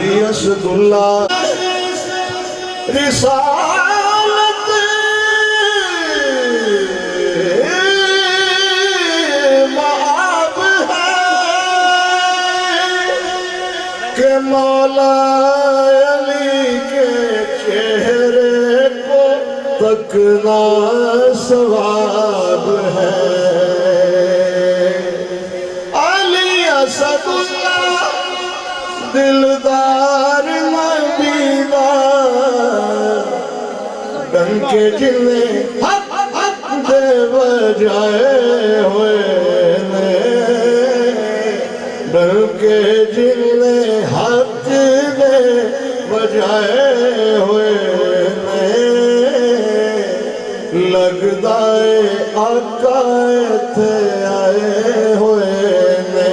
علی اسد اللہ رسالت معاب ہے کہ مولا علی کے چہرے کو تکنا ثواب ہے علی اسد اللہ دلدار نبیدار ڈنکے جلے حق دے بجائے ہوئے نے ڈنکے جلے حق دے بجائے ہوئے نے لگدائے آقا تھے آئے ہوئے نے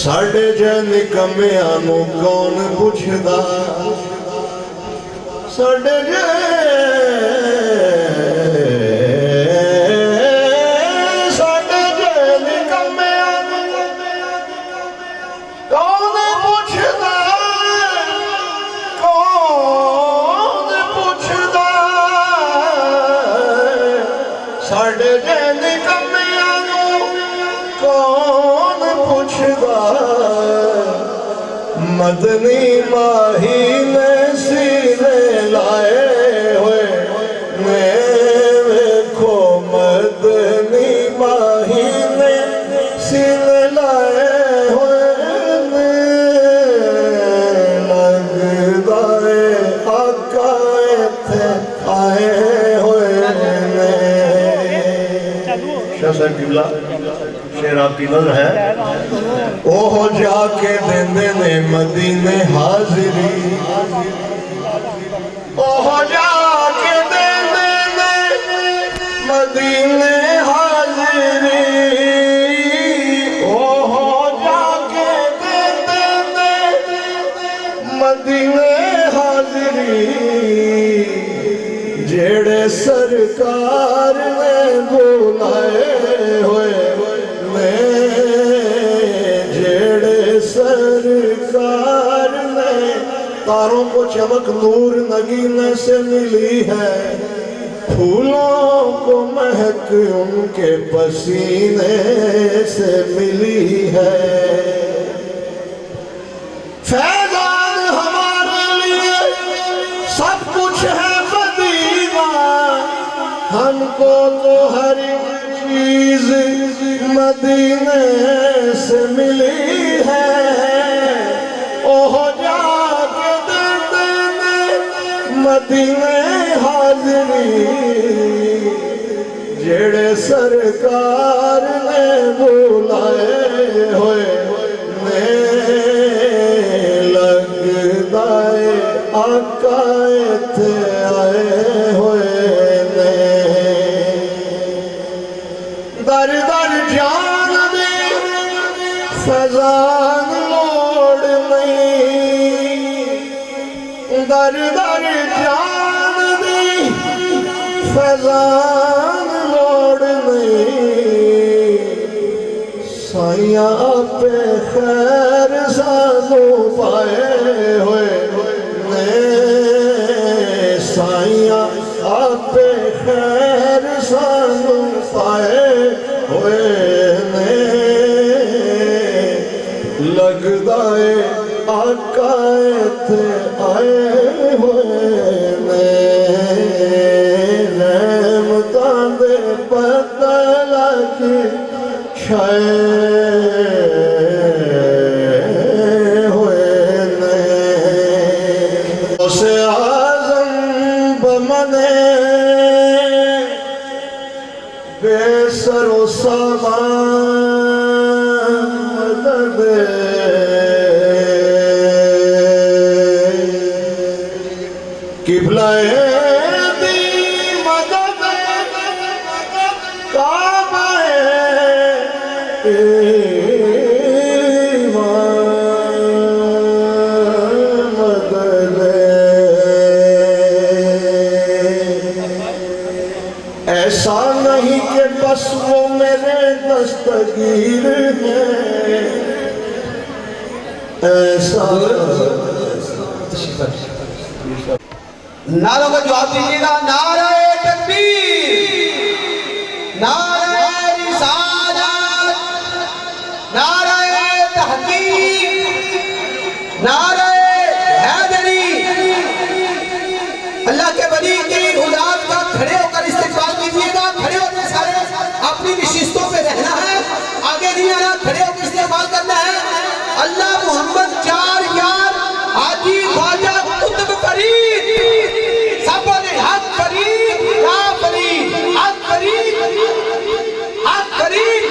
ساڑھے جن کمیانوں کون پوچھدا ساڑھے جن کمیانوں کون پوچھدا ساڑھے جن کمیانوں کون پوچھدا مدنی ماہی نے سینے لائے ہوئے میں ویکھو مدنی ماہی نے سینے لائے ہوئے لگدائے آقا تھے آئے ہوئے شاہ صاحب قبلہ شیر آپ کی نظر ہے اوہ جا کے دیندے نے مدینے حاضری اوہ جا کے دیندے نے مدینے حاضری اوہ جا کے دیندے نے مدینے حاضری جیڑے سرکار نے بلائے ہوئے سرکار نے تاروں کو چمک نور نگینے سے ملی ہے پھولوں کو مہک ان کے پسینے سے ملی ہے فیضان ہمارے لیے سب کچھ ہے مدینہ ہم کو تو ہر چیز مدینے سے ملی ہے اوہ جا کے دیتے نے مدینے حاضری جڑے سرکار نے بلائے ہوئے نے لگدائے آقا تھے آئے ہوئے نے در در جان دی فضان لوڑ نہیں در در جان دی فضان لوڑ نہیں سائیاں پہ خیر سانو پائے ہوئے نے سائیاں پہ خیر سانو پائے ہوئے نے لگدائے آقا تھے آئے ہوئے نے رحمتاں دے پتہ لگے چھائے ہوئے نے اسے آزم بمنے بے سر و سامان مدد قبلہ دی مدد کعبہ مدد ایسا نہیں کہ بس وہ میرے دستگیر ہے ایسا نعروں کا جواب دیجیے گا. نعرہ تکبیر، نعرہ رسالت، نعرہ تحقیق، نعرہ حیدری. اللہ کے ولی کی اولاد کا کھڑے ہو کر استقبال کیجیے گا. کھڑے ہو کے سارے اپنی نشستوں پہ رہنا ہے، آگے نہیں آنا، کھڑے ہو کے استقبال کرنا ہے. اللہ محمد چار یار حاجی خواجہ قطب فرید، سب نے حق فرید یا فرید، حق فرید، حق فرید،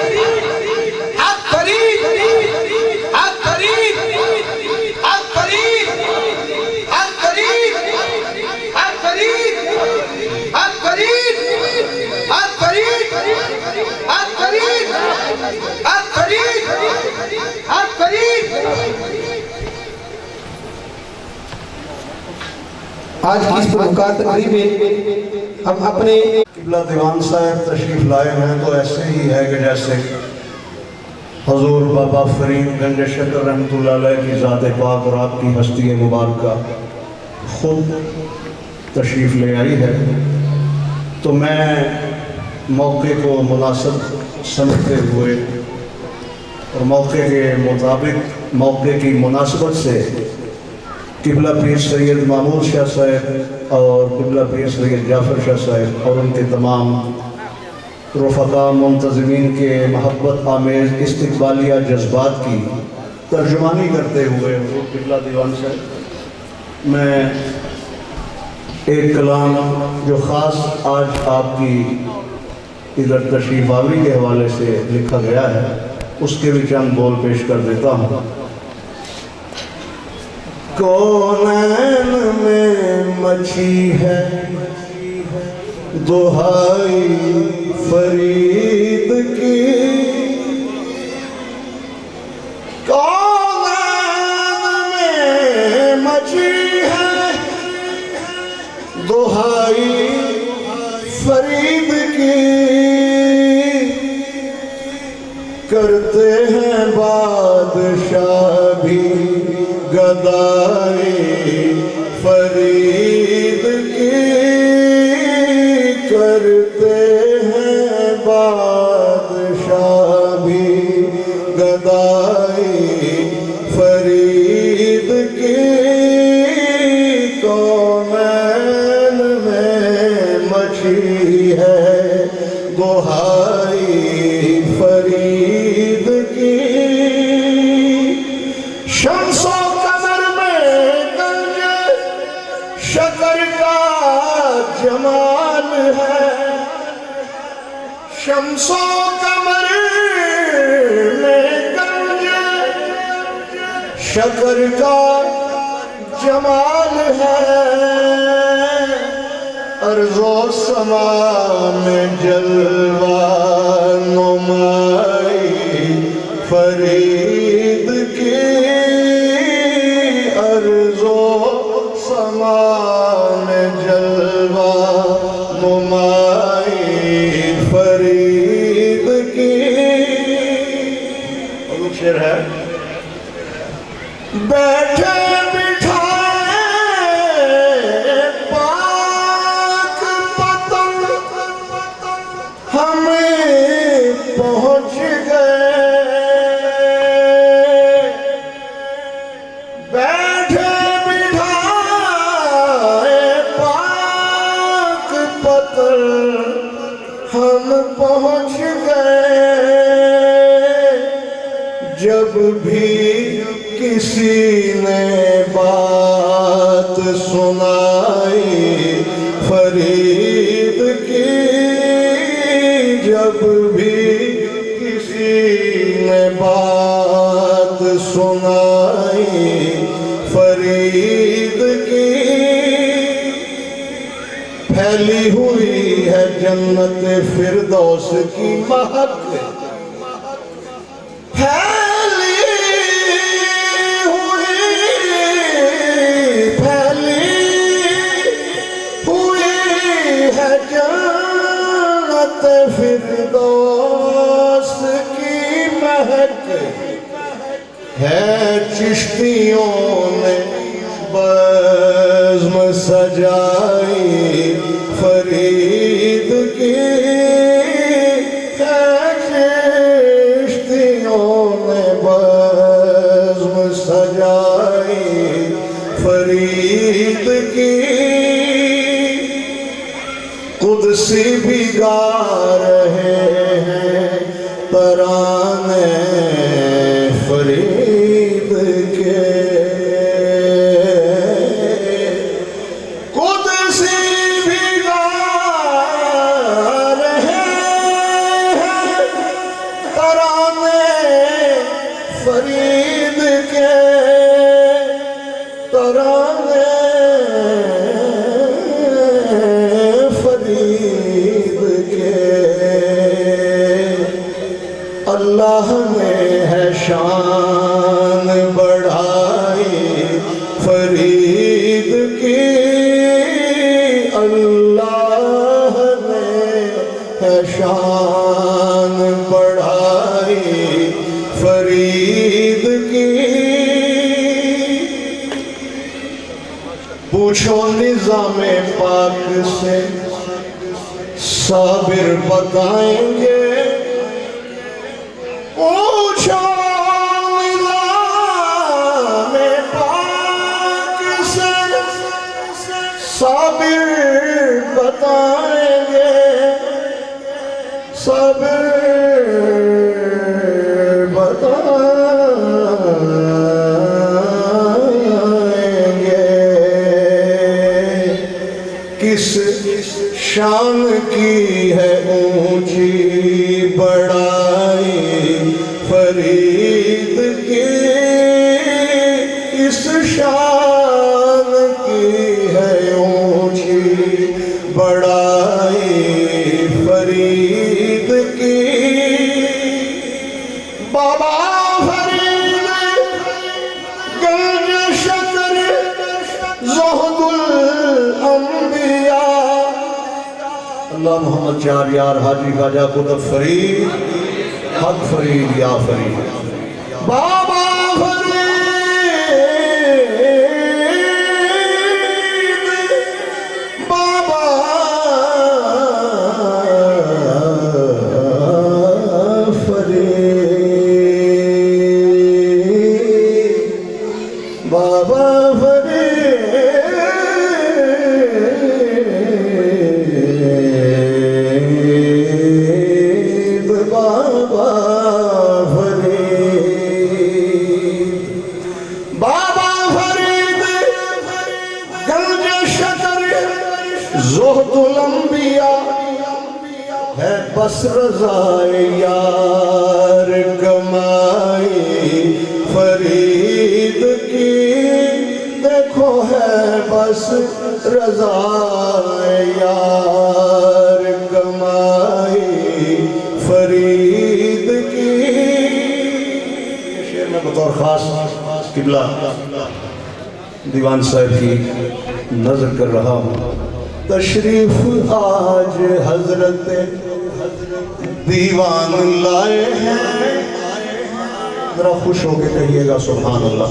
حق فرید، حق فرید، حق فرید، حق فرید، حق فرید، حق فرید، حق فرید، حق فرید، حق فرید، حق فرید. آج کی اس پروکار تقریب میں ہم اپنے قبلہ دیوان صاحب تشریف لائے ہیں تو ایسے ہی ہے کہ جیسے حضور بابا فرید گنج شکر رحمت اللہ علیہ کی ذات پاک اور آپ کی ہستی مبارکہ خود تشریف لے آئی ہے، تو میں موقع کو مناسب سمجھتے ہوئے اور موقع کے مطابق موقع کی مناسبت سے قبلہ پیر سید محمود شاہ صاحب اور قبلہ پیر سید جعفر شاہ صاحب اور ان کے تمام رفقا منتظمین کے محبت آمیز استقبالیہ جذبات کی ترجمانی کرتے ہوئے حضور قبلہ دیوان صاحب میں ایک کلام جو خاص آج آپ کی ادھر تشریف آوری کے حوالے سے لکھا گیا ہے اس کے بھی چند بول پیش کر دیتا ہوں. کونین میں مچھی ہے دہائی فرید کی، کونین میں مچھی ہے دہائی فرید کی، کرتے ہیں بادشاہ بھی گدائی فرید کی، کرتے ہیں بادشاہ بھی گدائی فرید کی. کونین میں مچھی ہے دہائی فرید کی، شمس و قمر میں گنج شکر کا جمال ہے، شمس و قمر میں گنج شکر کا جمال ہے، ارض و سما میں جلوہ نمائی فرید کی، ارض و سما میں جلوہ نمائی فرید کی. اور ایک شعر ہے، بیٹھے بٹھائے پاک پتن ہمیں پہنچ گئے، بیٹھے بٹھائے پاک پتن ہم پہنچ گئے، جب بھی کسی نے بات سنائی فرید کی، جب بھی کسی نے بات سنائی فرید کی، پھیلی ہوئی ہے جنت فردوس کی مہک، فردوس کی مہک ہے، چشمہ کشتیوں نے بزم سجائی فرید کی کشتیوں نے بزم سجائی فرید کی قدسی بھی گا رہے ہیں ترانے فرید کے قدسی بھی گا رہے ہیں ترانے فرید کے ترانے اللہ نے ہے شان بڑھائی فرید کی اللہ نے ہے شان بڑھائی فرید کی پوچھو نظام پاک سے صابر بتائیں گے پوچھو نظام پاک سے صابر بتائیں گے صابر بتائیں گے کس شان کی ہے اونچی بڑائی فرید کی اس شان کی ہے اونچی بڑائی فرید کی بابا فرید گنج شکر زہد الانبیاء اللہ محمد چار یار حاجی خواجہ قطب فرید حق فرید یا فرید بابا فرید بابا فرید بابا زہد الانبیاء ہے بس رضائے یار کمائی فرید کی دیکھو ہے بس رضائے یار کمائی فرید کی شعر میں بطور خاص قبلہ دیوان صاحب کی نظر کر رہا ہوں تشریف آج حضرت دیوان لائے ہیں ذرا خوش ہو کے کہیے گا سبحان اللہ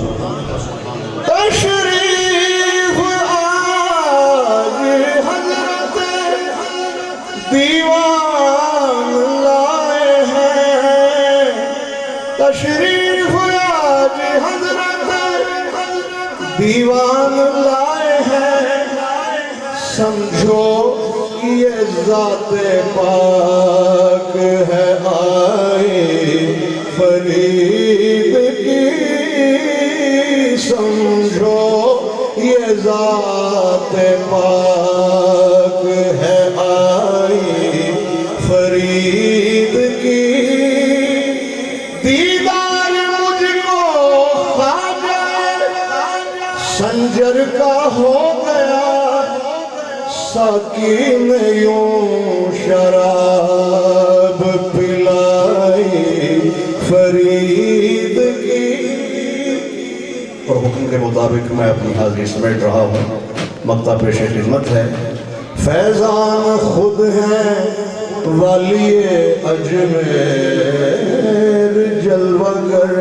تشریف آج حضرت دیوان لائے ہیں تشریف آج حضرت دیوان لائے ہیں سمجھو یہ ذات پاک ہے آئے فرید کی سمجھو یہ ذات پاک ہے آئے فرید کی دیدار مجھ کو خواجہ سنجر کا ہو گیا ساقی نے یوں شراب پلائی فرید کی اور حکم کے مطابق میں اپنی حاضری سمیٹ رہا ہوں مقطع پیش خدمت ہے فیضان خود ہیں والی اجمیر جلوہ گر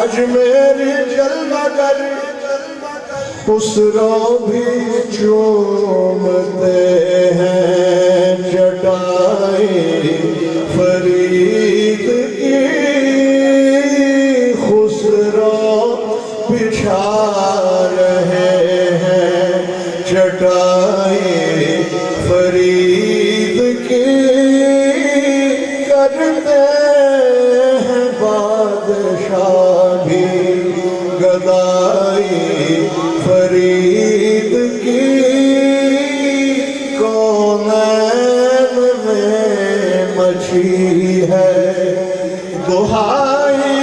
अजमेर जलमगर खुसरो भी चूमते हैं जटाई फरीद की खुसरो बिछा रहे हैं जटाई फरीद की करते हैं बादशाह भी गदाई फरीद की कौनैन में मची है दुहाई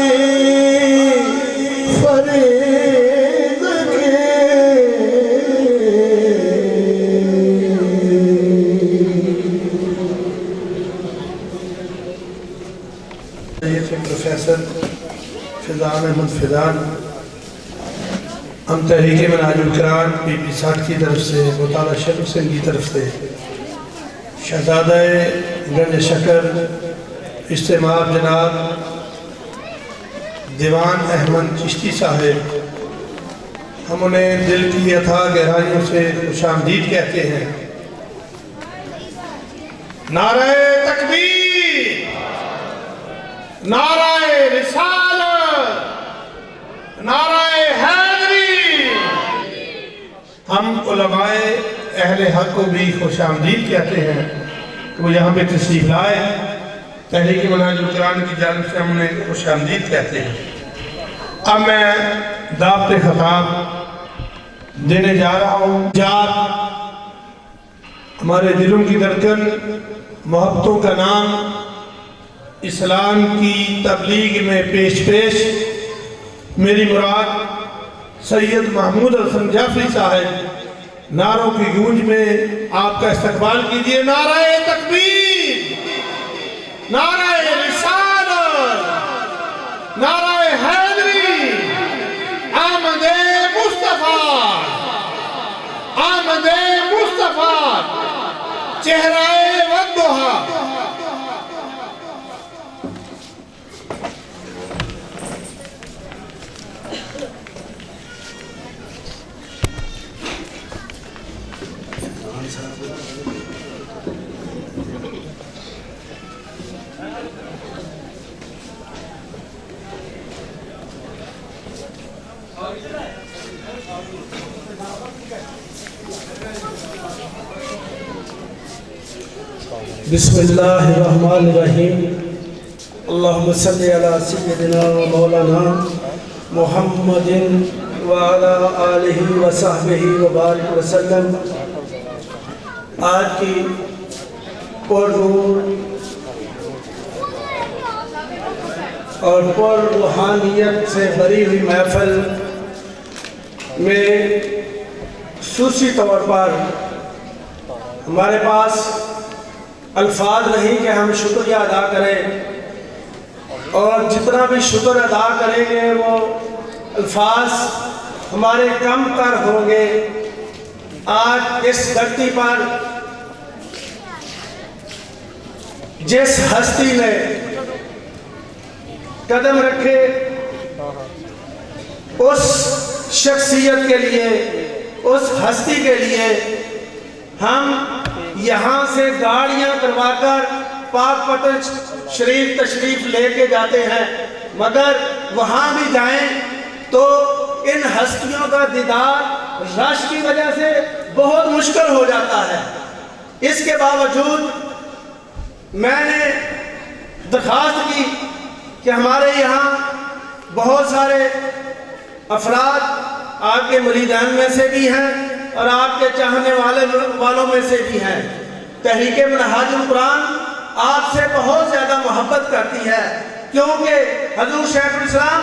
फरीद की। प्रोफेसर फिजान अहमद फिजान हम तहरीक मनाजुल कुरान पीपी 60 की तरफ से मुताला शेख हुसैन की तरफ से शहजादा गंज शकर इस्तेमाब जनाब दीवान अहमद चिश्ती साहब, हम उन्हें दिल की अथाह गहराइयों से खुशामदीद कहते हैं। नारे तकबीर, नाराए रिसालत, नाराए हैदरी। हम उलमाए अहले हक को भी खुशामदीद कहते हैं कि वो यहाँ पे तशरीफ लाए। तहरीक मनाजुल कुरान की जानिब से हम उन्हें खुशामदीद कहते हैं। अब मैं दावत खिताब देने जा रहा हूँ। हमारे दिलों की धड़कन, मोहब्बतों का नाम, इस्लाम की तबलीग में पेश पेश मेरी मुराद सैयद महमूद हसन जाफरी साहब, नारों की गूंज में आपका इस्तकबाल कीजिए। नाराए तकबीर, नाराए रिसालत, नाराए हैदरी, आमदे मुस्तफा, आमदे मुस्तफा, चेहराए वद्दुहा। बिस्मिल्लाहिर्रहमानिर्रहीम। अल्लाहुम्मा सल्लि अला सय्यिदिना व मौलाना मुहम्मदिन व अला आलिहि व सहबिहि व बारिक वसल्लम। आज की पुरनूर और पुर रूहानियत से भरी हुई महफिल में खुसूसी तौर पर हमारे पास अल्फाज नहीं कि हम शुक्रिया अदा करें, और जितना भी शुक्र अदा करेंगे वो अल्फाज हमारे कम तर होंगे। आज इस धरती पर जिस हस्ती ने कदम रखे उस शख्सियत के लिए, उस हस्ती के लिए हम यहाँ से गाड़ियाँ करवाकर पाक पतन शरीफ तशरीफ लेके जाते हैं, मगर वहाँ भी जाएं तो इन हस्तियों का दीदार रश की वजह से बहुत मुश्किल हो जाता है। इसके बावजूद मैंने दरख्वास्त की कि हमारे यहाँ बहुत सारे अफराद आपके मुरीदान में से भी हैं और आपके चाहने वालों में से भी हैं। तहरीक मनाजुल कुरान आपसे बहुत ज़्यादा मोहब्बत करती है, क्योंकि हजूर शेखुल इस्लाम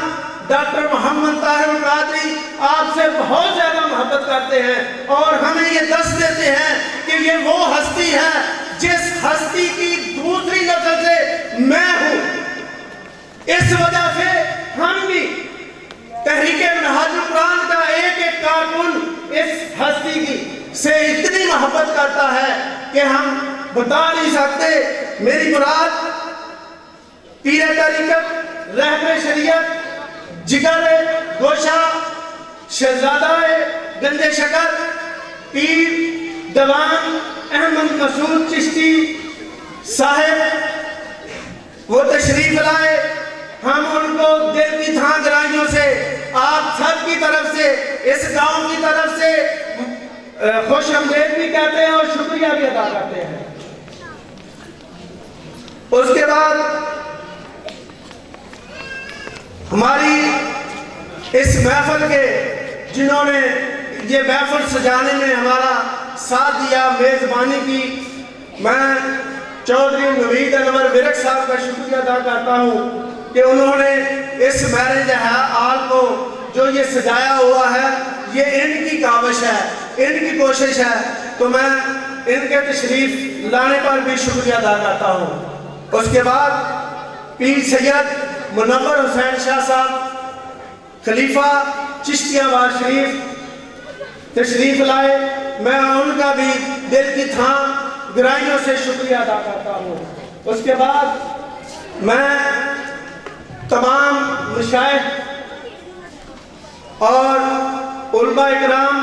डॉक्टर मोहम्मद ताहिर कादरी आपसे बहुत ज़्यादा मोहब्बत करते हैं और हमें ये दस देते हैं कि ये वो हस्ती है जिस हस्ती की दूसरी नस्ल से मैं हूँ। इस वजह से हम भी तहरीक मनाजुल कुरान का एक एक कारकुन इस हस्ती की से इतनी मोहब्बत करता है कि हम बता नहीं सकते। मेरी मुराद पीर तरीक़त, रहबर शरीयत, जिगर गोशा शहजादा गंज शकर पीर दवान अहमद मसूद चिश्ती साहिब वो तशरीफ लाए। हम उनको दिल की थां गहराइयों से आप सब की तरफ से, इस गांव की तरफ से खुश आमदीद भी कहते हैं और शुक्रिया भी अदा करते हैं। उसके बाद हमारी इस महफिल के जिन्होंने ये महफिल सजाने में हमारा साथ दिया, मेज़बानी की, मैं चौधरी नवीद अनवर विरक साहब का शुक्रिया अदा करता हूँ कि उन्होंने इस मैरिज हॉल को जो ये सजाया हुआ है ये इनकी काविश है, इनकी कोशिश है, तो मैं इनके तशरीफ लाने पर भी शुक्रिया अदा करता हूँ। उसके बाद पीर सैयद मुनव्वर हुसैन शाह साहब खलीफा चिश्तियाबाद शरीफ तशरीफ लाए, मैं उनका भी दिल की थां गहराइयों से शुक्रिया अदा करता हूँ। उसके बाद मैं तमाम मशाइख और उलमा इकराम,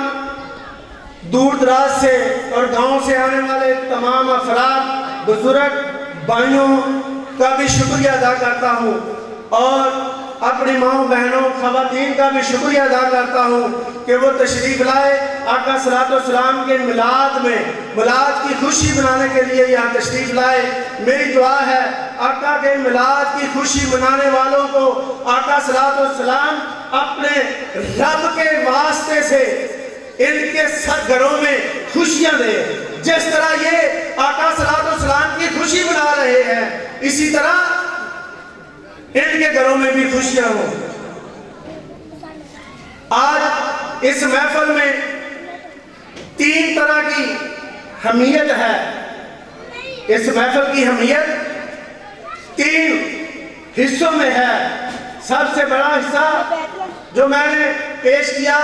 दूर दराज से और गांव से आने वाले तमाम अफराद, बुजुर्ग भाइयों का भी शुक्रिया अदा करता हूँ और अपनी माओ बहनों खवातीन का भी शुक्रिया अदा करता हूँ कि वो तशरीफ लाए आका सलातो-सलाम के मिलाद में, मिलाद की खुशी मनाने के लिए यहाँ तशरीफ लाए। मेरी दुआ है आका के मिलाद की खुशी मनाने वालों को आका सलातो-सलाम अपने रब के वास्ते से इनके सब घरों में खुशियाँ दे। जिस तरह ये आका सलातो-सलाम की खुशी मना रहे हैं, इसी तरह इनके घरों में भी खुशियां हो। आज इस महफिल में 3 तरह की हमीयत है। इस महफिल की हमीयत 3 हिस्सों में है। सबसे बड़ा हिस्सा जो मैंने पेश किया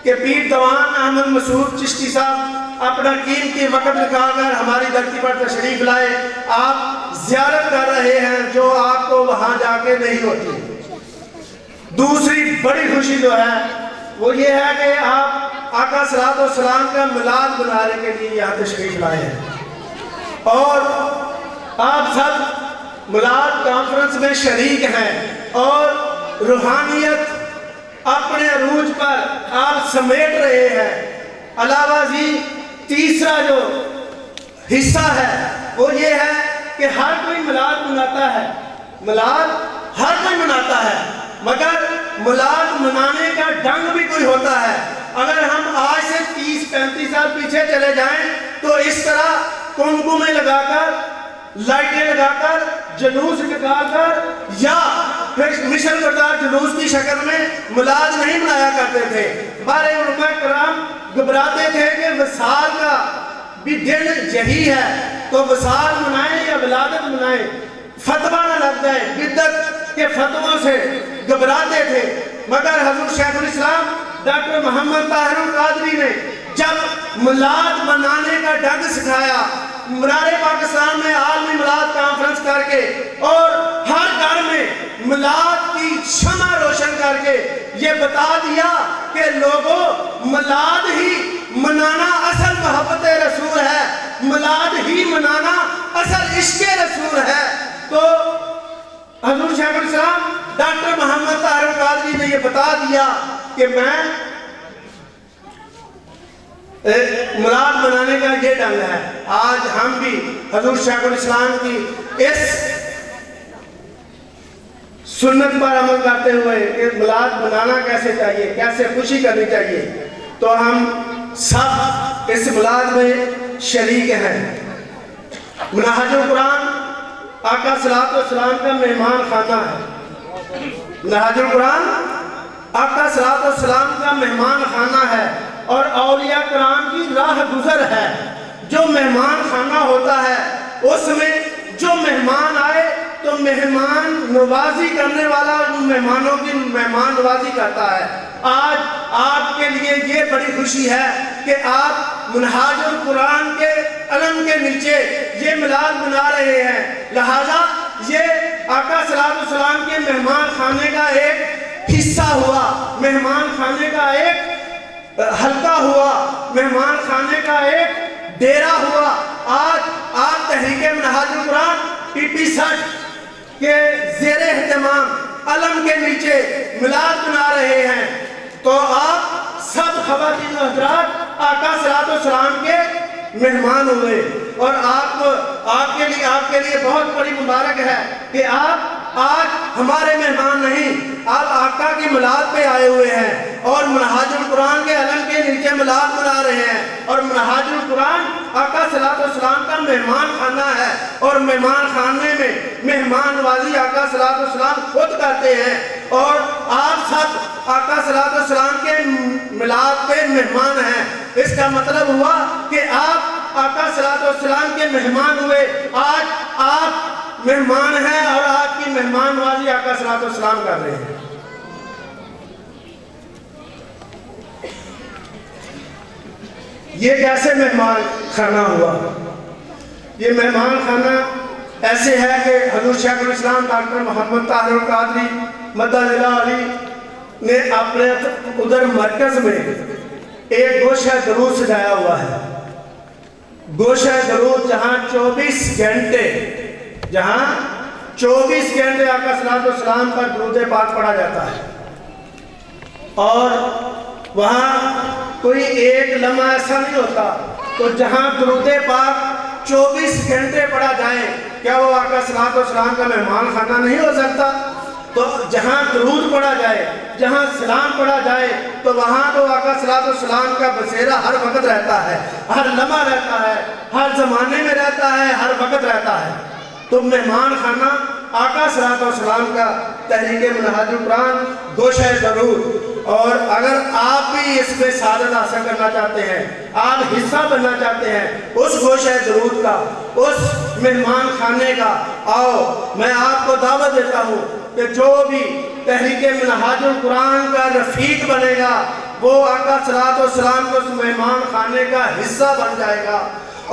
कि पीर दवान अहमद मसूद चिश्ती साहब अपना कीमती वक्त निकालकर हमारी धरती पर तशरीफ लाए। आप ज़ियारत कर रहे हैं जो आपको वहां जाके नहीं होती। दूसरी बड़ी खुशी जो है वो ये है कि आप आका सलातो-सलाम का मिलाद मनाने के लिए यहाँ तशरीफ लाए हैं और आप सब मिलाद कॉन्फ्रेंस में शरीक हैं और रूहानियत अपने अरूज पर आप समेट रहे हैं। अलावा जी तीसरा जो हिस्सा है वो ये है कि हर कोई मिलाद मनाता है, मिलाद हर कोई मनाता है, मगर मिलाद मनाने का ढंग भी कोई होता है। अगर हम आज से 30-35 साल पीछे चले जाएं तो इस तरह कुमकुमे लगाकर, लाइटें लगाकर, जुलूस निकालकर या फिर मिशन बरदार जुलूस की शक्ल में मिलाद नहीं मनाया करते थे। हमारे उलमा कराम घबराते थे कि विसाल का भी दिन यही है तो विसाल मनाएं या विलादत मनाएं, फतवा न लग जाए, बिदअत के फतवों से घबराते थे। मगर हजूर शेखुल इस्लाम डॉक्टर मोहम्मद ताहिर कादरी ने जब मिलाद मनाने का ढंग सिखाया, मुरारे पाकिस्तान में आलमी मिलाद कॉन्फ्रेंस करके और हर घर में मिलाद की शमा रोशन करके ये बता दिया कि लोगों मिलाद ही मनाना असल मोहब्बत रसूल है, मिलाद ही मनाना असल इश्क़ रसूल है। तो हजूर शेखुल इस्लाम डॉक्टर मोहम्मद ताहिर कादरी ने ये बता दिया कि मैं मिलाद मनाने का ये ढंग है। आज हम भी हजूर शेखुल इस्लाम की इस सुन्नत पर अमल करते हुए कि मिलाद मनाना कैसे चाहिए, कैसे खुशी करनी चाहिए, तो हम सब इस मिलाद में शरीक हैं। मनहाजुल कुरान आका सलातो-सलाम का मेहमान खाना है। मनहाजुल कुरान आका सलातो-सलाम का मेहमान खाना है और औलिया कराम की राह गुजर है। जो मेहमान खाना होता है उसमें जो मेहमान आए तो मेहमान नवाजी करने वाला उन मेहमानों की मेहमान नवाजी करता है। आज आपके लिए ये बड़ी खुशी है कि आप मनहाजुल कुरान के अलम के नीचे ये मिलाद मना रहे हैं। लिहाजा ये आका सलातो-सलाम के मेहमान खाने का एक حلقہ ہوا، مہمان خانے کا ایک ڈیرا ہوا۔ آج آپ تحریک منہاج القرآن PP60 کے زیر اہتمام علم کے نیچے میلاد منا رہے ہیں، تو آپ سب خواتین و حضرات آقا صلی اللہ علیہ وسلم کے مہمان ہوئے، اور آپ کے لیے بہت بڑی مبارک ہے کہ آپ آج ہمارے مہمان نہیں، آپ آقا کی میلاد پہ آئے ہوئے ہیں اور منہاج القرآن کے علم کے نیچے میلاد منا رہے ہیں۔ اور منہاج القرآن آقا صلی اللہ علیہ وسلم کا مہمان خانہ ہے، اور مہمان خانے میں مہمان نوازی آقا صلی اللہ علیہ وسلم خود کرتے ہیں، اور آپ سب آقا صلی اللہ علیہ وسلم کے میلاد پہ مہمان ہیں۔ اس کا مطلب ہوا کہ آپ آقا صلی اللہ علیہ وسلم کے مہمان ہوئے، آج آپ مہمان ہیں اور آپ کی مہمان نوازی آقا صلی اللہ علیہ وسلم کر رہے ہیں۔ یہ کیسے مہمان خانہ ہوا؟ یہ مہمان خانہ ایسے ہے کہ حضور شیخ الاسلام ڈاکٹر محمد طاہر القادری مدد اللہ علی نے اپنے ادھر مرکز میں ایک گوشہ درود سجایا ہوا ہے۔ گوشہ درود جہاں 24 گھنٹے آقا صلی اللہ علیہ وسلم پر درود پاک پڑھا جاتا ہے، اور وہاں کوئی ایک لمحہ ایسا نہیں ہوتا تو جہاں درود پاک 24 گھنٹے پڑھا جائے، کیا وہ آقا صلی اللہ علیہ وسلم کا مہمان خانہ نہیں ہو سکتا؟ تو جہاں درود پڑھا جائے، جہاں سلام پڑھا جائے، تو وہاں تو آقا صلی اللہ علیہ وسلم کا بسیرا ہر وقت رہتا ہے، ہر لمحہ رہتا ہے، ہر زمانے میں رہتا ہے، ہر وقت رہتا ہے۔ تو مہمان خانہ آقا صلی اللہ علیہ وسلم کا تحریک منہاج القرآن گوشہ درود، اور اگر آپ بھی اس میں سعادت حاصل کرنا چاہتے ہیں، آپ حصہ بننا چاہتے ہیں اس گوشہ درود کا، اس مہمان خانے کا، آؤ میں آپ کو دعوت دیتا ہوں کہ جو بھی تحریک منہاج القرآن کا رفیق بنے گا وہ آقا صلی اللہ علیہ وسلم کو اس مہمان خانے کا حصہ بن جائے گا،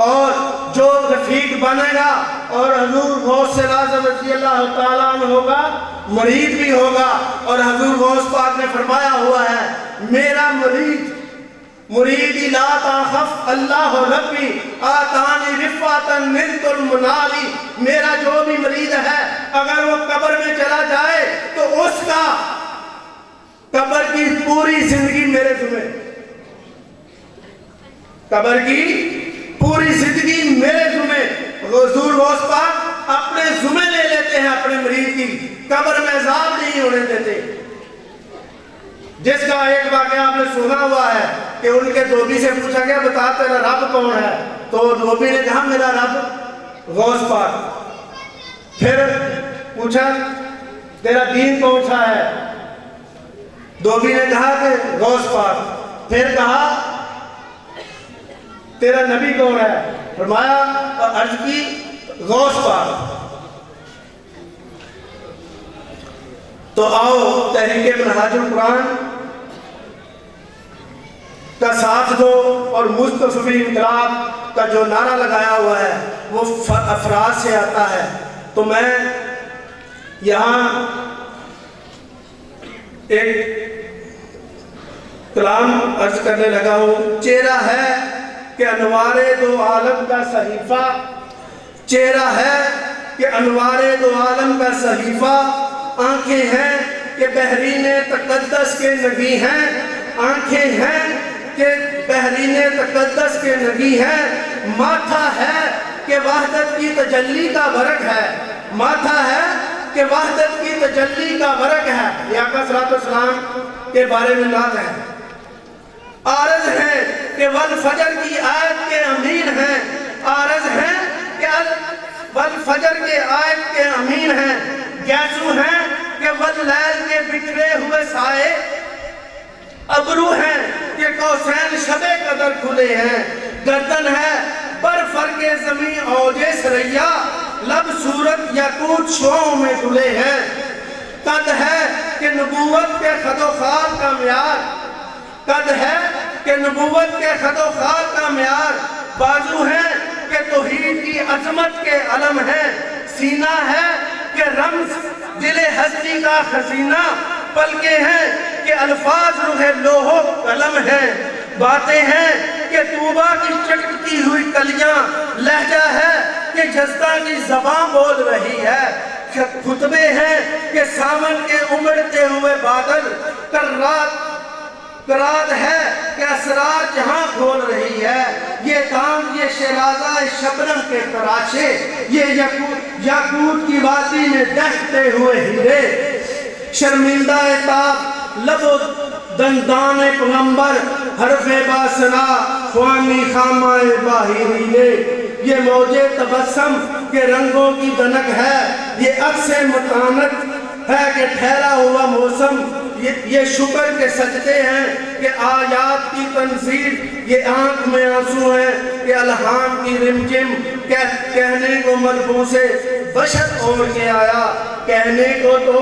اور جو رفیق بنے گا اور حضور غوث اعظم رضی اللہ تعالیٰ عنہ ہوگا، مرید بھی ہوگا، اور حضور غوث پاک نے فرمایا ہوا ہے میرا مریدی لا تخف اللہ ربی آتانی رفعتاً نلت المنالی، میرا جو بھی مرید ہے اگر وہ قبر میں چلا جائے تو اس کا قبر کی پوری زندگی میرے ذمہ، قبر کی پوری زندگی میرے ذمہ۔ حضور غوث پاک اپنے ذمہ لے لیتے ہیں اپنے مرید کی، قبر میں عذاب نہیں ہونے دیتے۔ جس کا ایک واقعہ آپ نے سنا ہوا ہے کہ ان کے دھوبی سے پوچھا گیا بتا تیرا رب کون ہے، تو دھوبی نے کہا میرا رب غوث پاک۔ پھر پوچھا تیرا دین کون سا ہے، دھوبی نے کہا کہ غوث پاک۔ پھر کہا تیرا نبی کون ہے، فرمایا اور عرض کی غوث پاک۔ تو آؤ تحریک منہاج القرآن کا ساتھ دو، اور مصطفی انقلاب کا جو نعرہ لگایا ہوا ہے وہ افراد سے آتا ہے۔ تو میں یہاں ایک کلام عرض کرنے لگا ہوں۔ چہرہ ہے کہ انوار دو عالم کا صحیفہ، چہرہ ہے کہ انوار دو عالم کا صحیفہ، آنکھیں ہیں کہ بحرین تقدس کے نبی ہیں، آنکھیں ہیں کہ بحرین تقدس کے نبی ہیں، ماتھا ہے کہ وحدت کی تجلی کا ورق ہے، ماتھا ہے کہ وحدت کی تجلی کا ورق ہے۔ یہ آقا صلی اللہ علیہ وسلم کے بارے میں نعت ہے۔ عارض ہے کہ والفجر کی آیت کے امین ہیں، عارض ہے کہ والفجر کے آیت کے امین ہیں، گیسو ہیں کہ واللیل کے بکھرے ہوئے سائے، ابرو ہیں کہ قوسین شب قدر کھلے ہیں، گردن ہے بر فرق زمین اوج سریا، لب صورت یاقوت شعوں میں دھلے ہیں، قد ہے کہ نبوت کے خد و خال کا معیار، قد ہے کہ نبوت کے خد و خال کا معیار، بازو ہے کہ توحید کی عظمت کے علم ہے، سینہ ہے کہ رمز دل ہستی کا خزینہ، پلکیں ہیں کہ الفاظ روح لوح و قلم ہیں، باتیں ہیں کہ طوبہ کی چٹکتی ہوئی کلیاں، لہجہ ہے کہ جزدہ کی زبان بول رہی ہے، خطبے ہیں کہ ساون کے امڑتے ہوئے بادل، کرات ہے کہ اسرار جہاں کھول رہی ہے، یہ دام یہ شیرازہ شبنم کے تراشے، یہ یاقوت کی وادی میں دہتے ہوئے ہیرے، شرمندہ تاب لب و دندان پیغمبر، حرف باسنا خوانی خامہ باہری لے، یہ موجے تبسم کے رنگوں کی دنک ہے، یہ عکس متانت ہے کہ ٹھہرا ہوا موسم، یہ شکر کے سجدے ہیں کہ آیات کی تنزیل، یہ آنکھ میں آنسو ہیں کہ الہام کی رمجم، کہنے کو ملبوس بشر اوڑھ کے آیا، کہنے کو تو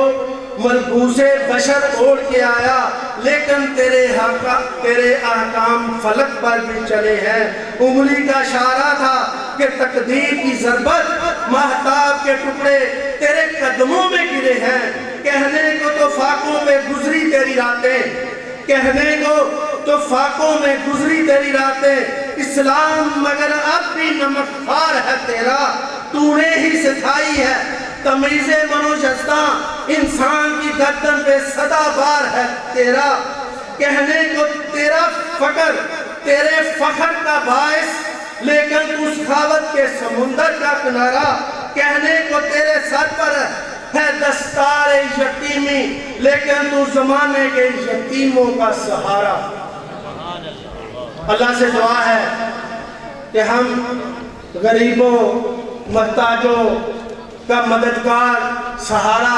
ملبوس بشر اوڑھ کے آیا، لیکن تیرے احکام فلک پر بھی چلے ہیں، انگلی کا اشارہ تھا کہ تقدیر کی ضربت، مہتاب کے ٹکڑے تیرے قدموں میں گرے ہیں، کہنے کو تو فاقوں میں گزری تیری راتیں، کہنے کو تو فاقوں میں گزری تیری راتیں، اسلام مگر اب بھی نمک خوار ہے تیرا، تو نے ہی سکھائی ہے تمیز منوجستہ، انسان کی گردن پہ صدا بار ہے تیرا، کہنے کو تیرا فخر تیرے فخر کا باعث، لیکن اس خاوت کے سمندر کا کنارہ، کہنے کو تیرے سر پر ہے دستار یتیمی، لیکن تو زمانے کے یتیموں کا سہارا۔ اللہ سے دعا ہے کہ ہم غریبوں محتاجوں کا مددگار سہارا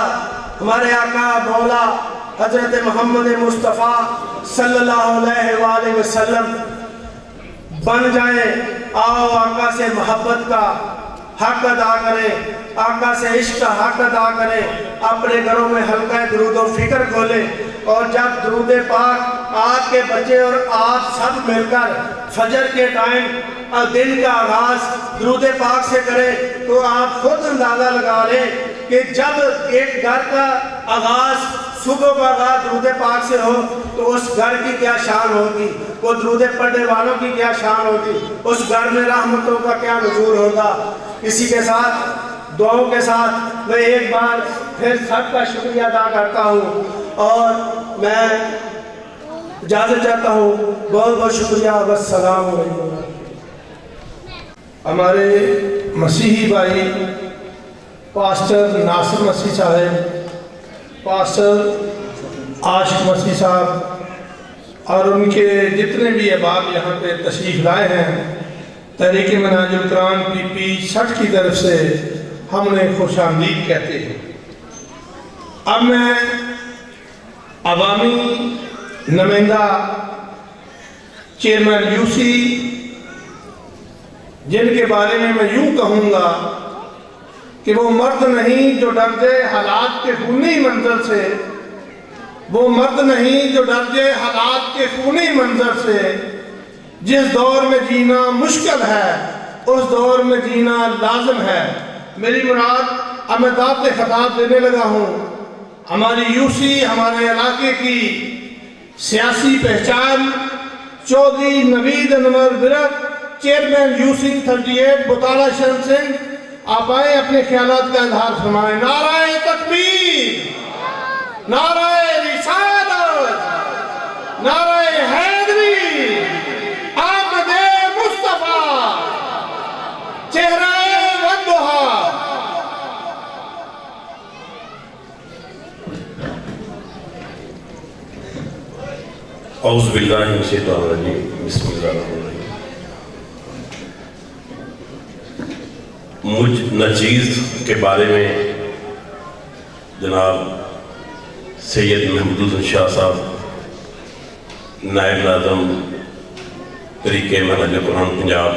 ہمارے آقا مولا حضرت محمد مصطفیٰ صلی اللہ علیہ وآلہ وسلم بن جائیں۔ آؤ آقا سے محبت کا حق ادا کریں، آقا سے عشق کا حق ادا کریں، اپنے گھروں میں حلقہ درود و فکر کھولیں، اور جب درود پاک آپ کے بچے اور آپ سب مل کر فجر کے ٹائم اور دن کا آغاز درود پاک سے کریں تو آپ خود اندازہ لگا لیں کہ جب ایک گھر کا آغاز صبح کا آغاز درود پاک سے ہو تو اس گھر کی کیا شان ہوگی، وہ درود پڑھنے والوں کی کیا شان ہوگی، اس گھر میں رحمتوں کا کیا نزول ہوگا۔ اسی کے ساتھ دعاؤں کے ساتھ میں ایک بار پھر سب کا شکریہ ادا کرتا ہوں اور میں اجازت چاہتا ہوں۔ بہت بہت شکریہ، والسلام علیکم۔ ہمارے مسیحی بھائی پاسٹر ناصر مسیح صاحب، پاسٹر عاشق مسیح صاحب اور ان کے جتنے بھی احباب یہاں پہ تشریف لائے ہیں، تحریک منہاج القرآن PP 60 کی طرف سے ہم انہیں خوش آمدید کہتے ہیں۔ اب میں عوامی نمائندہ چیئرمین UC جن کے بارے میں یوں کہوں گا کہ وہ مرد نہیں جو ڈر جائے حالات کے خونی منظر سے، وہ مرد نہیں جو ڈر جائے حالات کے خونی منظر سے، جس دور میں جینا مشکل ہے اس دور میں جینا لازم ہے۔ میری مراد اب میں دعوت خطاب دینے لگا ہوں۔ ہماری UC ہمارے علاقے کی سیاسی پہچان چودھری نوید انور ورک، چیئرمین UC 38 بطالہ شرم سنگھ، آپ آئیں اپنے خیالات کا اظہار فرمائیں۔ نعرہ تکبیر، نعرہ رسالت، نعرہ حیدری، آمد مصطفیٰ، چہرہ والضحیٰ۔ اعوذ باللہ من الشیطان الرجیم، بسم اللہ الرحمن الرحیم۔ مجھ نچیز کے بارے میں جناب سید محمود الحسن شاہ صاحب، نائب ناظم طریق منہاج القرآن پنجاب،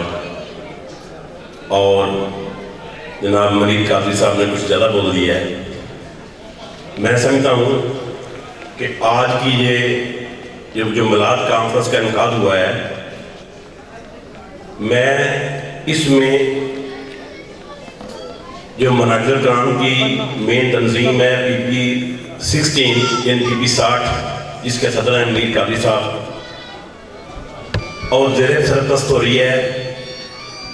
اور جناب مرید قادری صاحب نے کچھ زیادہ بول دیا ہے۔ میں سمجھتا ہوں کہ آج کی یہ جو میلاد کانفرنس کا انعقاد ہوا ہے، میں اس میں جو منہاج القرآن کی مین تنظیم ہے PP 16 یعنی PP 60 جس کے صدر ہیں مرید قادری صاحب، اور زیر سرپرست ہو رہی ہے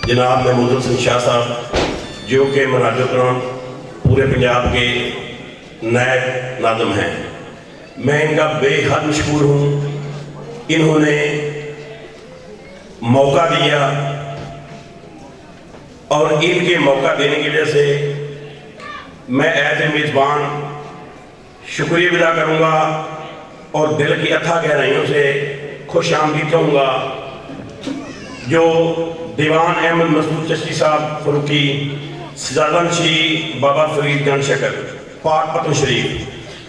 جناب محمود حسن شاہ صاحب جو کہ مناظر کرام پورے پنجاب کے نائب ناظم ہیں. میں ان کا بے حد مشکور ہوں. انہوں نے موقع دیا اور ان کے موقع دینے کی وجہ سے میں ایز اے میزبان شکریہ ادا کروں گا اور دل کی اتھا گہرائیوں سے خوش آمدید کہوں گا. جو دیوان احمد مسعود چشتی صاحب فروکی سجادہ نشی بابا فرید گن شکر پاک پتن شریف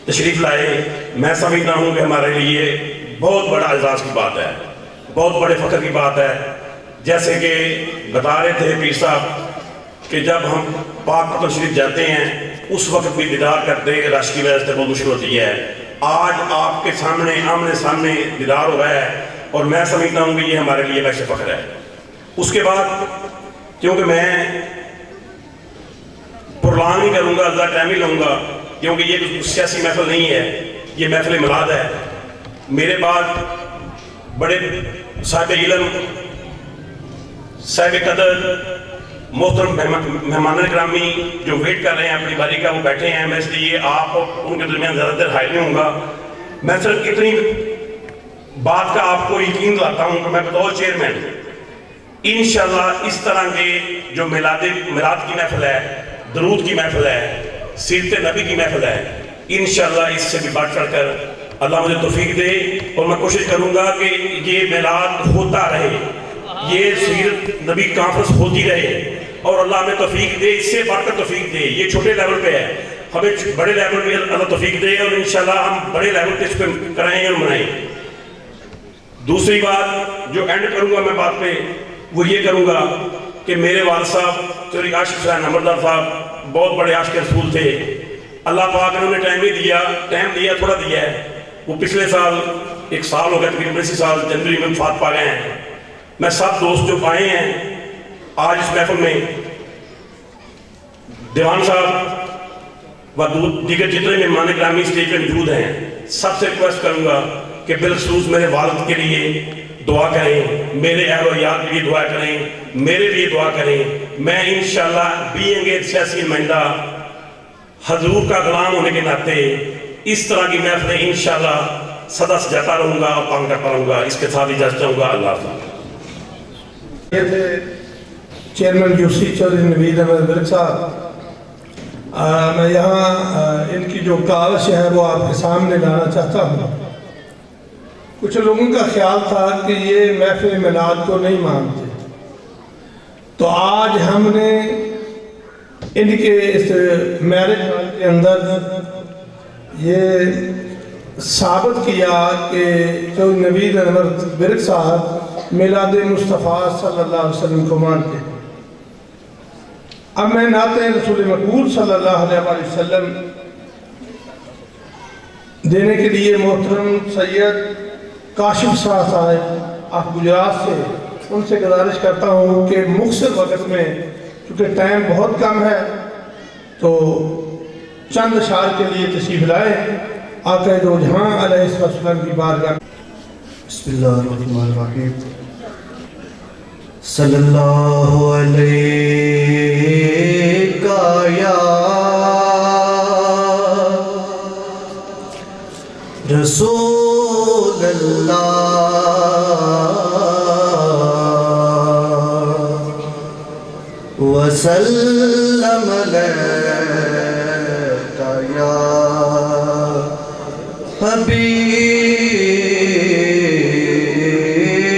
تشریف لائے، میں سمجھتا ہوں کہ ہمارے لیے بہت بڑا اعزاز کی بات ہے، بہت بڑے فخر کی بات ہے. جیسے کہ بتا رہے تھے پیر صاحب کہ جب ہم پاک پتن شریف جاتے ہیں اس وقت بھی دیدار کرتے رش کی وجہ سے بہت مشکل ہوتی ہے. آج آپ کے سامنے آمنے سامنے دیدار ہو رہا ہے اور میں سمجھتا ہوں کہ یہ ہمارے لیے باعث فخر ہے. اس کے بعد کیونکہ میں پرلان نہیں کروں گا، زیادہ ٹائم ہی لوں گا کیونکہ یہ سیاسی محفل نہیں ہے، یہ محفل میلاد ہے. میرے بعد بڑے صاحب علم صاحب قدر محترم مہمان گرامی جو ویٹ کر رہے ہیں اپنی باری کا وہ بیٹھے ہیں. میں اس لیے آپ ان کے درمیان زیادہ دیر حائل نہیں ہوں گا. میں صرف اتنی بات کا آپ کو یقین دلاتا ہوں کہ میں بطور چیئرمین انشاءاللہ اس طرح کے جو میلاد کی محفل ہے، درود کی محفل ہے، سیرت نبی کی محفل ہے، انشاءاللہ اس سے بھی بڑھ چڑھ کر اللہ مجھے توفیق دے اور میں کوشش کروں گا کہ یہ میلاد ہوتا رہے، یہ سیرت نبی کانفرنس ہوتی رہے اور اللہ ہمیں توفیق دے، اس سے بڑھ کر توفیق دے. یہ چھوٹے لیول پہ ہے، ہمیں بڑے لیول پہ اللہ توفیق دے اور انشاءاللہ ہم بڑے لیول پہ اس پہ کرائیں اور منائیں. دوسری بات جو اینڈ کروں گا میں بات پہ وہ یہ کروں گا کہ میرے والد صاحب چوری عاشق حسین نمبردار صاحب بہت بڑے عاشق رسول تھے. اللہ پاک انہوں نے ٹائم دیا تھوڑا دیا ہے. وہ پچھلے سال ایک سال ہو گیا تقریباً اسی سال جنوری میں وفات پا گئے ہیں. میں سب دوست جو آئے ہیں آج اس محفل میں دیوان صاحب و دیگر جتنے مہمان گرامی اسٹیج پہ موجود ہیں سب سے ریکویسٹ کروں گا کہ بالخصوص میرے والد کے لیے دعا کریں، میرے اہل و عیال کے لیے دعا کریں، میرے لیے دعا کریں. میں انشاءاللہ بینگ اے سیاسی نمائندہ حضور کا غلام ہونے کے ناطے اس طرح کی محفلیں انشاءاللہ سدا سجاتا رہوں گا اور کام کرتا رہوں گا. اس کے ساتھ اجازت چاہوں گا. اللہ حافظ. یہ تھے چیئرمین یوسی چودھری نوید احمد ورک صاحب. میں یہاں ان کی جو کاوش ہے وہ آپ کے سامنے لانا چاہتا ہوں. کچھ لوگوں کا خیال تھا کہ یہ محفل میلاد کو نہیں مانتے، تو آج ہم نے ان کے اس میرج ہال کے اندر یہ ثابت کیا کہ جو نوید احمد ورک صاحب میلاد مصطفیٰ صلی اللہ علیہ وسلم کو مانتے ہیں. اب میں نعت رسول مقبول صلی اللہ علیہ وسلم دینے کے لیے محترم سید کاشف شاہ صاحب آپ گجرات سے ان سے گزارش کرتا ہوں کہ مختصر وقت میں چونکہ ٹائم بہت کم ہے تو چند اشعار کے لیے تشریف لائے. آقا دو جہاں علیہ السلام کی بارگاہ. بسم اللہ الرحمن الرحیم. صلی اللہ علیہ یا رسول اللہ وسلم علیہ یا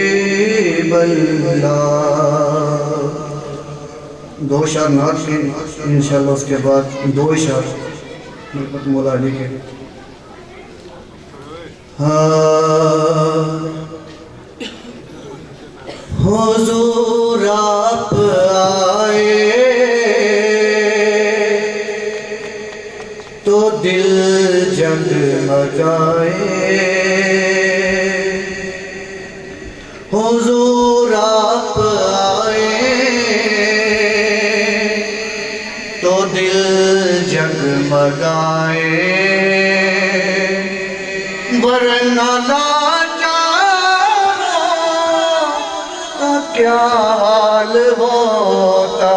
حبیب اللہ. دو اشعار نعت کے انشاءاللہ اس کے بعد دو اشعار ملکت مولا علی کے. حضور آپ آئے تو دل جگمگائے. حضور آپ آئے تو دل جگمگائے. ورنہ لاچاروں کیا حال ہوتا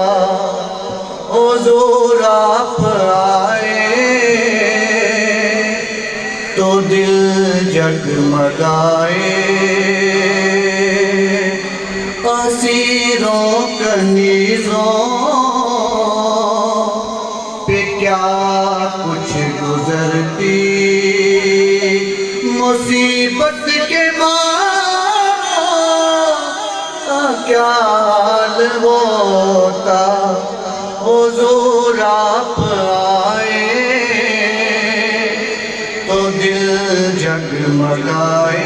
حضور آپ آئے تو دل جگمگائے اسیروں کنیزوں پہ کیا کچھ گزرتی مصیبت کے مارا کیا حال ہوتا حضور آپ آئے تو دل جگمگائے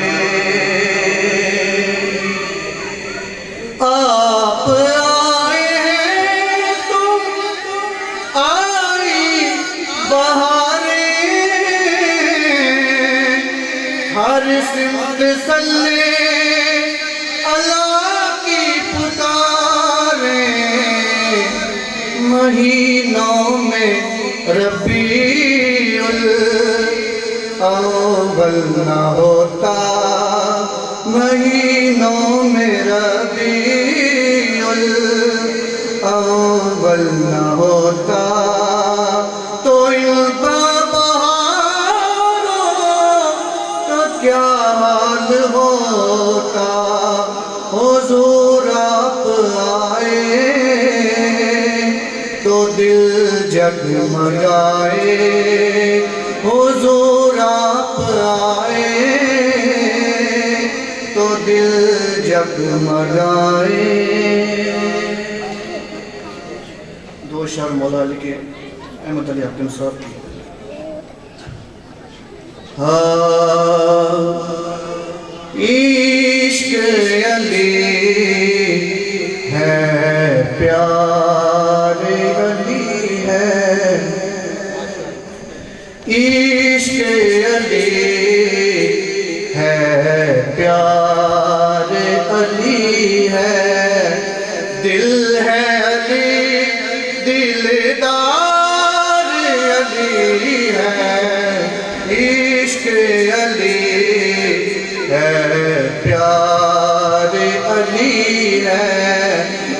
آپ آئے ہیں تو آئی بہاریں ہر سمت صلی اللہ کی پکاریں مہینوں میں ربیع الاول نہ ہوتا مہینوں میں ربیع الاول نہ ہوتا تو ان بہاروں کا کیا حال ہوتا حضور آپ آئے تو دل جگمگائے حضور آپ آئے تو دل جگمگائے دو شعر مولا علی کے احمد علی حاتم صاحب کی عشق علی ہے پیار علی ہے عشق علی ہے پیار علی ہے دل ہے علی دلدار علی ہے عشق علی ہے پیار علی ہے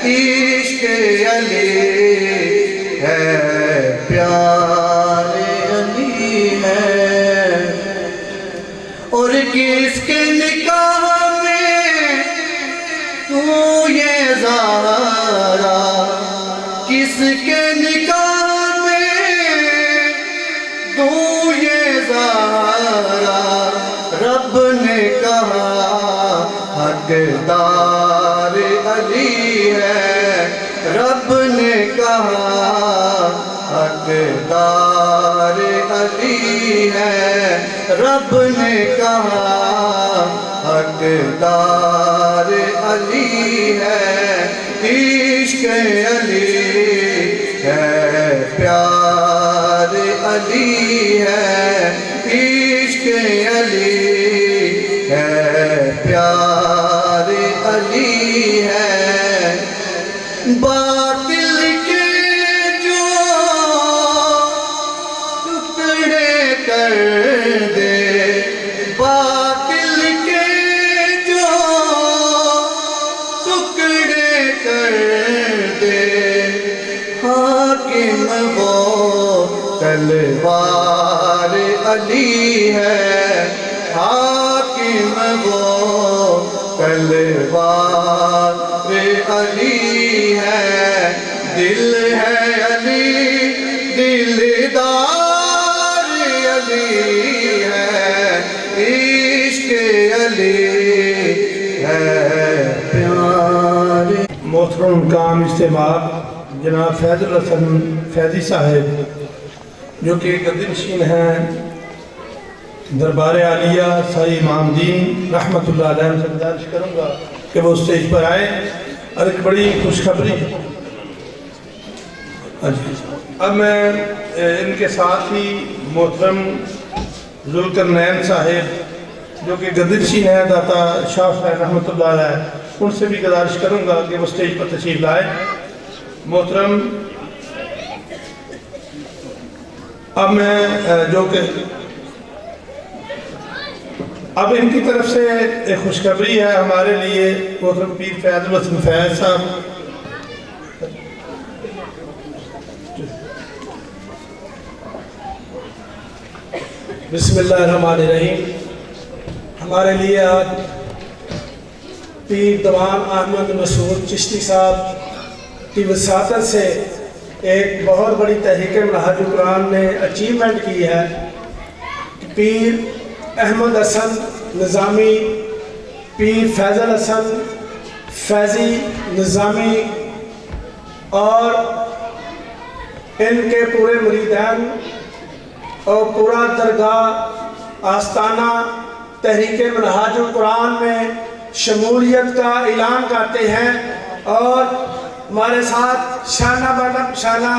عشق علی ہے پیار علی ہے اور کس کے نکاح میں تو یہ زہرا کس کے نکاح میں تو یہ زہرا رب نے کہا حقدار علی ہے رب نے کہا حقدار علی ہے رب نے کہا حقدار علی ہے عشق علی ہے پیار علی ہے عشق علی ہے پیار علی ہے باطل کے جو ٹکڑے کر دے باطل کے جو ٹکڑے کر دے حاکم وہ تلوار علی ہے حاکم وہ تلوار علی ہے دل ہے علی دلدار علی ہے عشق علی ہے پیار محترم کام استعمال جناب فیض الحسن فیضی صاحب جو کہ گدنشین ہیں دربار عالیہ سائی امام دین رحمت اللہ علیہ سے گزارش کروں گا کہ وہ اسٹیج پر آئے اور ایک بڑی خوشخبری اب میں ان کے ساتھ ہی محترم ذوالقرنین صاحب جو کہ گدنشین ہیں داتا شاہ صاحب رحمت اللہ علیہ ان سے بھی گزارش کروں گا کہ وہ اسٹیج پر تشریف لائے محترم اب میں جو کہ اب ان کی طرف سے ایک خوشخبری ہے ہمارے لیے محترم پیر فیض الحسن فیض صاحب. بسم اللہ الرحمن الرحیم. ہمارے لیے آج پیر دیوان احمد مسعود چشتی صاحب کی وساطت سے ایک بہت بڑی تحریک منہاج القرآن نے اچیومنٹ کی ہے. پیر احمد حسن نظامی، پیر فیضل حسن فیضی نظامی اور ان کے پورے مریدین اور پورا درگاہ آستانہ تحریک منہاج القرآن میں شمولیت کا اعلان کرتے ہیں. اور ہمارے ساتھ شانہ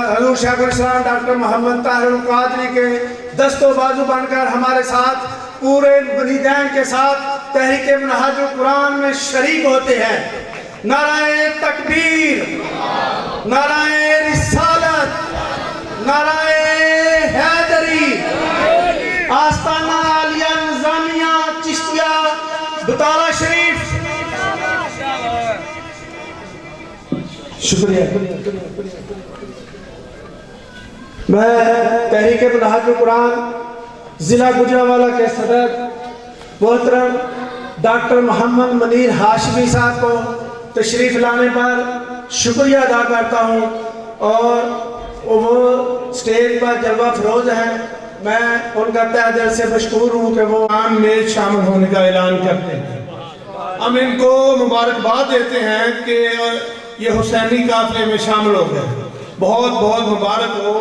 حضور شیخ الاسلام ڈاکٹر محمد طاہر القادری کے دست و بازو بن کر ہمارے ساتھ پورے مریدین کے ساتھ تحریک منہاج القرآن میں شریک ہوتے ہیں. نعرہ تکبیر، نعرہ رسالت، نعرہ حیدری. آستانہ عالیہ نظامیہ چشتیہ بطالہ شریف. شکریہ. میں تحریک منہاج القرآن ضلع گجرانوالہ کے صدر محترم ڈاکٹر محمد منیر ہاشمی صاحب کو تشریف لانے پر شکریہ ادا کرتا ہوں. اور وہ سٹیج پر جلوہ فروز ہیں. میں ان کا تہ دل سے مشکور ہوں کہ وہ عام میں شامل ہونے کا اعلان کرتے ہیں. ہم ان کو مبارکباد دیتے ہیں کہ یہ حسینی قافلے میں شامل ہو گئے. بہت بہت مبارک ہو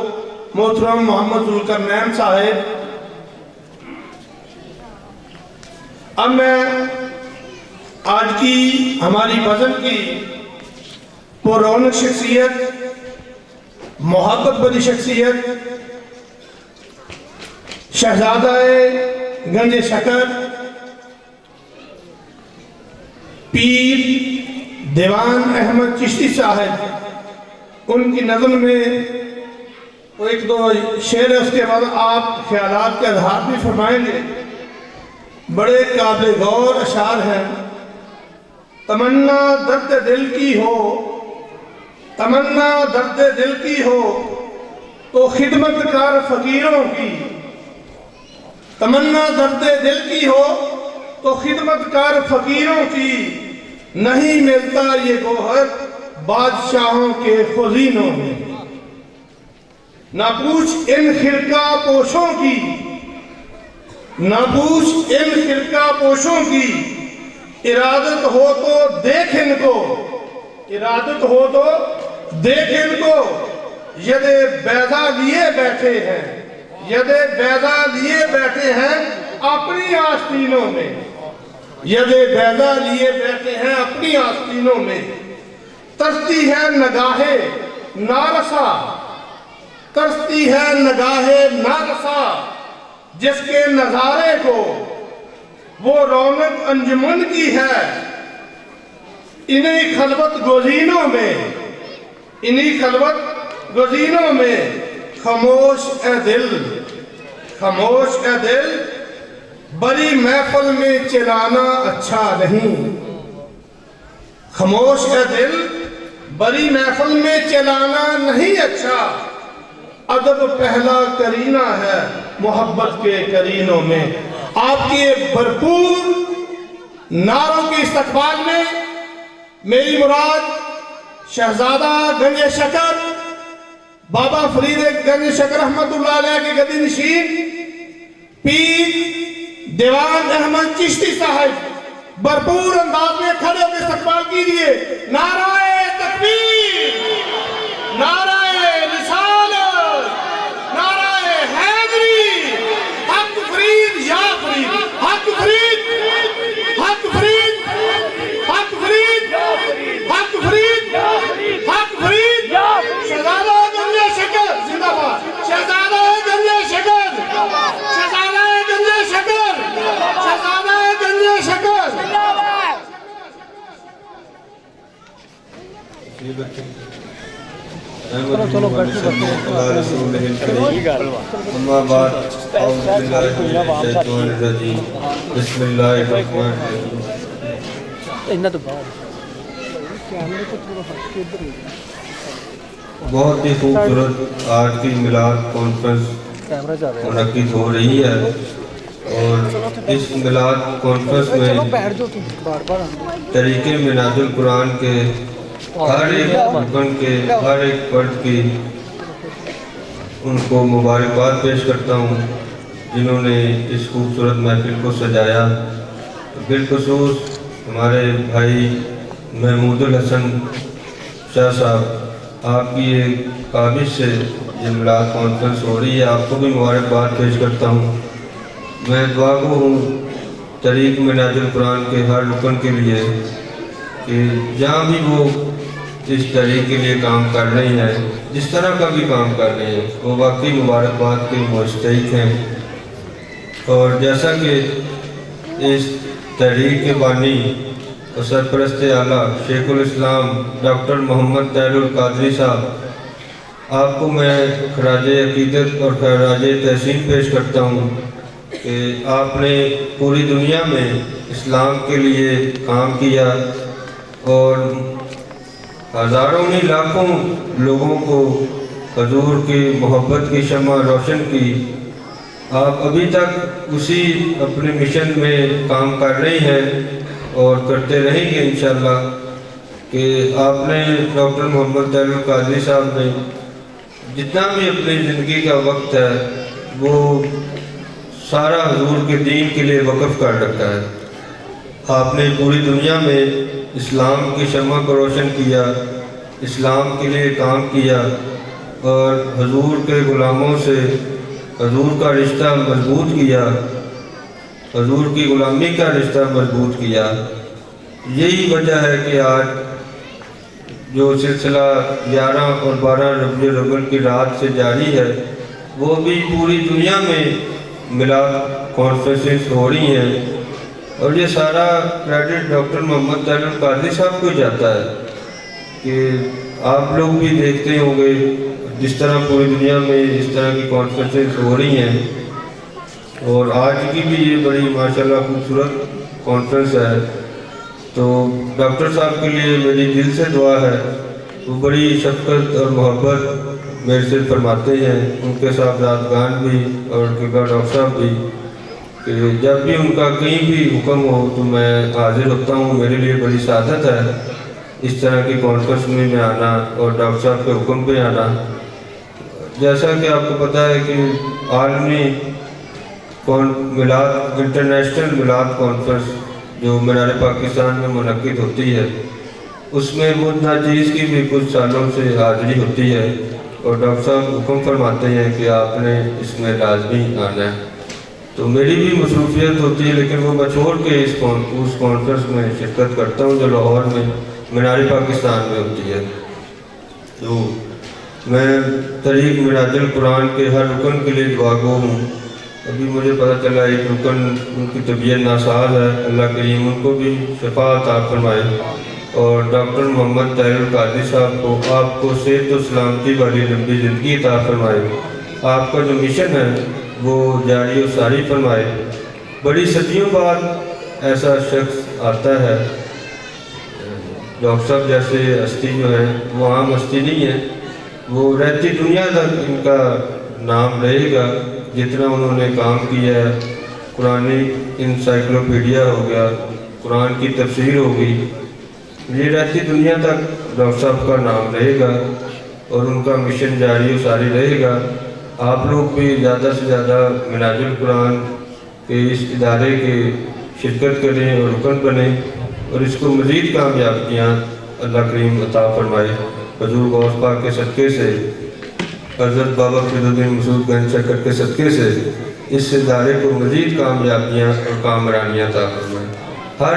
محترم محمد ذوالقرنین صاحب. اب میں آج کی ہماری بزم کی پررونق شخصیت، محبت بری شخصیت، شہزادہ گنج شکر پیر دیوان احمد چشتی صاحب، ان کی نظم میں ایک دو شعر ہے، اس کے بعد آپ خیالات کے اظہار بھی فرمائیں گے. بڑے قابل غور اشعار ہیں. تمنا درد دل کی ہو، تمنا درد دل کی ہو تو خدمت کار فقیروں کی. تمنا درد دل کی ہو تو خدمت کار فقیروں کی. نہیں ملتا یہ گوہر بادشاہوں کے خزینوں میں. نہ پوچھ ان خرقہ پوشوں کی، نہ پوچھ ان خرقہ پوشوں کی. ارادت ہو تو دیکھ ان کو، ارادت ہو تو دیکھ ان کو. ید بیضا لیے بیٹھے ہیں، ید بیضا لیے بیٹھے ہیں اپنی آستینوں میں. ید بیضا لیے بیٹھے ہیں اپنی آستینوں میں. ترستی ہے نگاہ نارسا، ترستی ہے نگاہ نارسا جس کے نظارے کو وہ رونق انجمن کی ہے. انہی خلوت گزینوں میں، انہی خلوت گزینوں میں. خاموش اے دل، خاموش اے دل، بڑی محفل میں چلانا اچھا نہیں. خاموش اے دل، بڑی محفل میں چلانا نہیں اچھا. ادب پہلا کرینہ ہے محبت کے کرینوں میں. آپ کے بھرپور نعروں کے استقبال میں میری مراد شہزادہ گنج شکر بابا فرید گنج شکر رحمت اللہ علیہ کے گدی نشین پیر دیوان احمد چشتی صاحب بھرپور انداز میں کھڑے ہو کے استقبال کیجئے. نعرہ تکبیر، نعرہ رسالت، نعرہ حیدری. حق فرید یا فرید، حق فرید، حق فرید، حق فرید، حق فرید، حق فرید. شہزادہ گنج شکر زندہ باد، شہزادہ گنج شکر، شہزادہ گنج شکر، شہزادہ گنج شکر. चलो बहुत ही खूबसूरत आज की मिलाद कॉन्फ्रेंस मुनक्किद हो रही है और इस मिलाद कॉन्फ्रेंस में तरीके मिनाजुल कुरान के हर एक रुकन के हर एक फर्द की उनको मुबारकबाद पेश करता हूँ जिन्होंने इस खूबसूरत महफिल को सजाया। बिलखुसूस हमारे भाई महमूदुल हसन शाह साहब, आपकी एक काबिज से ये मिलाद कॉन्फ्रेंस हो रही है, आपको भी मुबारकबाद पेश करता हूँ। मैं दुआ गो हूँ तरीक़ मिनाजुल कुरान के हर रुकन के लिए कि जहाँ भी वो इस तरीक़ के लिए काम कर रहे हैं, जिस तरह का भी काम कर रहे हैं, वो वाकई मुबारकबाद के मुस्तहिक़ हैं। और जैसा कि इस तहरीक के बानी और सरपरस्त आला शेखुल इस्लाम डॉक्टर मोहम्मद तैरुल कादरी साहब, आपको मैं खराज अकीदत और खराज तहसीन पेश करता हूँ कि आपने पूरी दुनिया में इस्लाम के लिए काम किया और हज़ारों नहीं लाखों लोगों को हजूर की मोहब्बत की शम्मा रोशन की। आप अभी तक उसी अपने मिशन में काम कर रही हैं और करते रहेंगे इंशाअल्लाह कि आपने डॉक्टर मोहम्मद तैरुल कादरी साहब ने जितना भी अपनी ज़िंदगी का वक्त है वो सारा हजूर के दीन के लिए वक़्फ़ कर रखा है। आपने पूरी दुनिया में इस्लाम की शम्मा को रोशन किया, इस्लाम के लिए काम किया और हजूर के ग़ुलामों से हजूर का रिश्ता मजबूत किया, हजूर की ग़ुलामी का रिश्ता मजबूत किया। यही वजह है कि आज जो सिलसिला 11 और 12 रबीउल अव्वल की रात से जारी है वो भी पूरी दुनिया में मिलाद कॉन्फ्रेंसेस हो रही हैं और ये सारा क्रेडिट डॉक्टर मोहम्मद तैरुल कादरी साहब को जाता है कि आप लोग भी देखते होंगे जिस तरह पूरी दुनिया में इस तरह की कॉन्फ्रेंसेस हो रही हैं और आज की भी ये बड़ी माशाल्लाह खूबसूरत कॉन्फ्रेंस है। तो डॉक्टर साहब के लिए मेरी दिल से दुआ है, वो बड़ी शफ़क़त और मोहब्बत मेरे से फरमाते हैं, उनके साहबजादगान भी और उनके डॉक्टर साहब भी, कि जब भी उनका कहीं भी हुक्म हो तो मैं हाजिर होता हूँ। मेरे लिए बड़ी सादत है इस तरह की कॉन्फ्रेंस में आना और डॉक्टर साहब के हुक्म पे आना। जैसा कि आपको पता है कि आलमी मिलाद इंटरनेशनल मिलाद कॉन्फ्रेंस जो मीनार पाकिस्तान में मुनक्किद होती है उसमें मुद्दा चीज़ की भी कुछ सालों से हाज़िरी होती है और डॉक्टर साहब हुक्म फरमाते हैं कि आपने इसमें लाजमी आना है। तो मेरी भी मसरूफियत होती है लेकिन वो मैं छोड़ के उस कॉन्फ्रेंस में शिरकत करता हूँ जो लाहौर में मीनार पाकिस्तान में होती है। तो मैं तरीक़ मिनाजुल कुरान के हर रुकन के लिए दुआ गो हूँ। अभी मुझे पता चला एक रुकन उनकी तबीयत नासाज है, अल्लाह करीम उनको भी शफा अता फरमाए और डॉक्टर मोहम्मद तैरुल कादरी साहब को आपको सेहत और सलामती वाली लंबी ज़िंदगी अता फरमाए। आपका जो मिशन है वो जारी और सारी फरमाए। बड़ी सदियों बाद ऐसा शख्स आता है, डॉक्टर साहब जैसे हस्ती जो है वो आम हस्ती नहीं है, वो रहती दुनिया तक इनका नाम रहेगा जितना उन्होंने काम किया है। कुरानी इंसाइक्लोपीडिया हो गया, कुरान की तफसीर हो गई, ये रहती दुनिया तक डॉक्टर साहब का नाम रहेगा और उनका मिशन जारी और सारी रहेगा। आप लोग भी ज़्यादा से ज़्यादा मिनाजुल कुरान के इस इदारे के शिरकत करें और रुकन बने और इसको मज़ीद कामयाबियाँ अल्लाह करीम अता फरमाए। हजूर गौस पाक के सदक़े से, हज़रत बाबा फरीदुद्दीन मसूद गंज शक्कर के सदक़े से इस इदारे को मज़ीद कामयाबियाँ और कामरानियाँ अता फरमाए। हर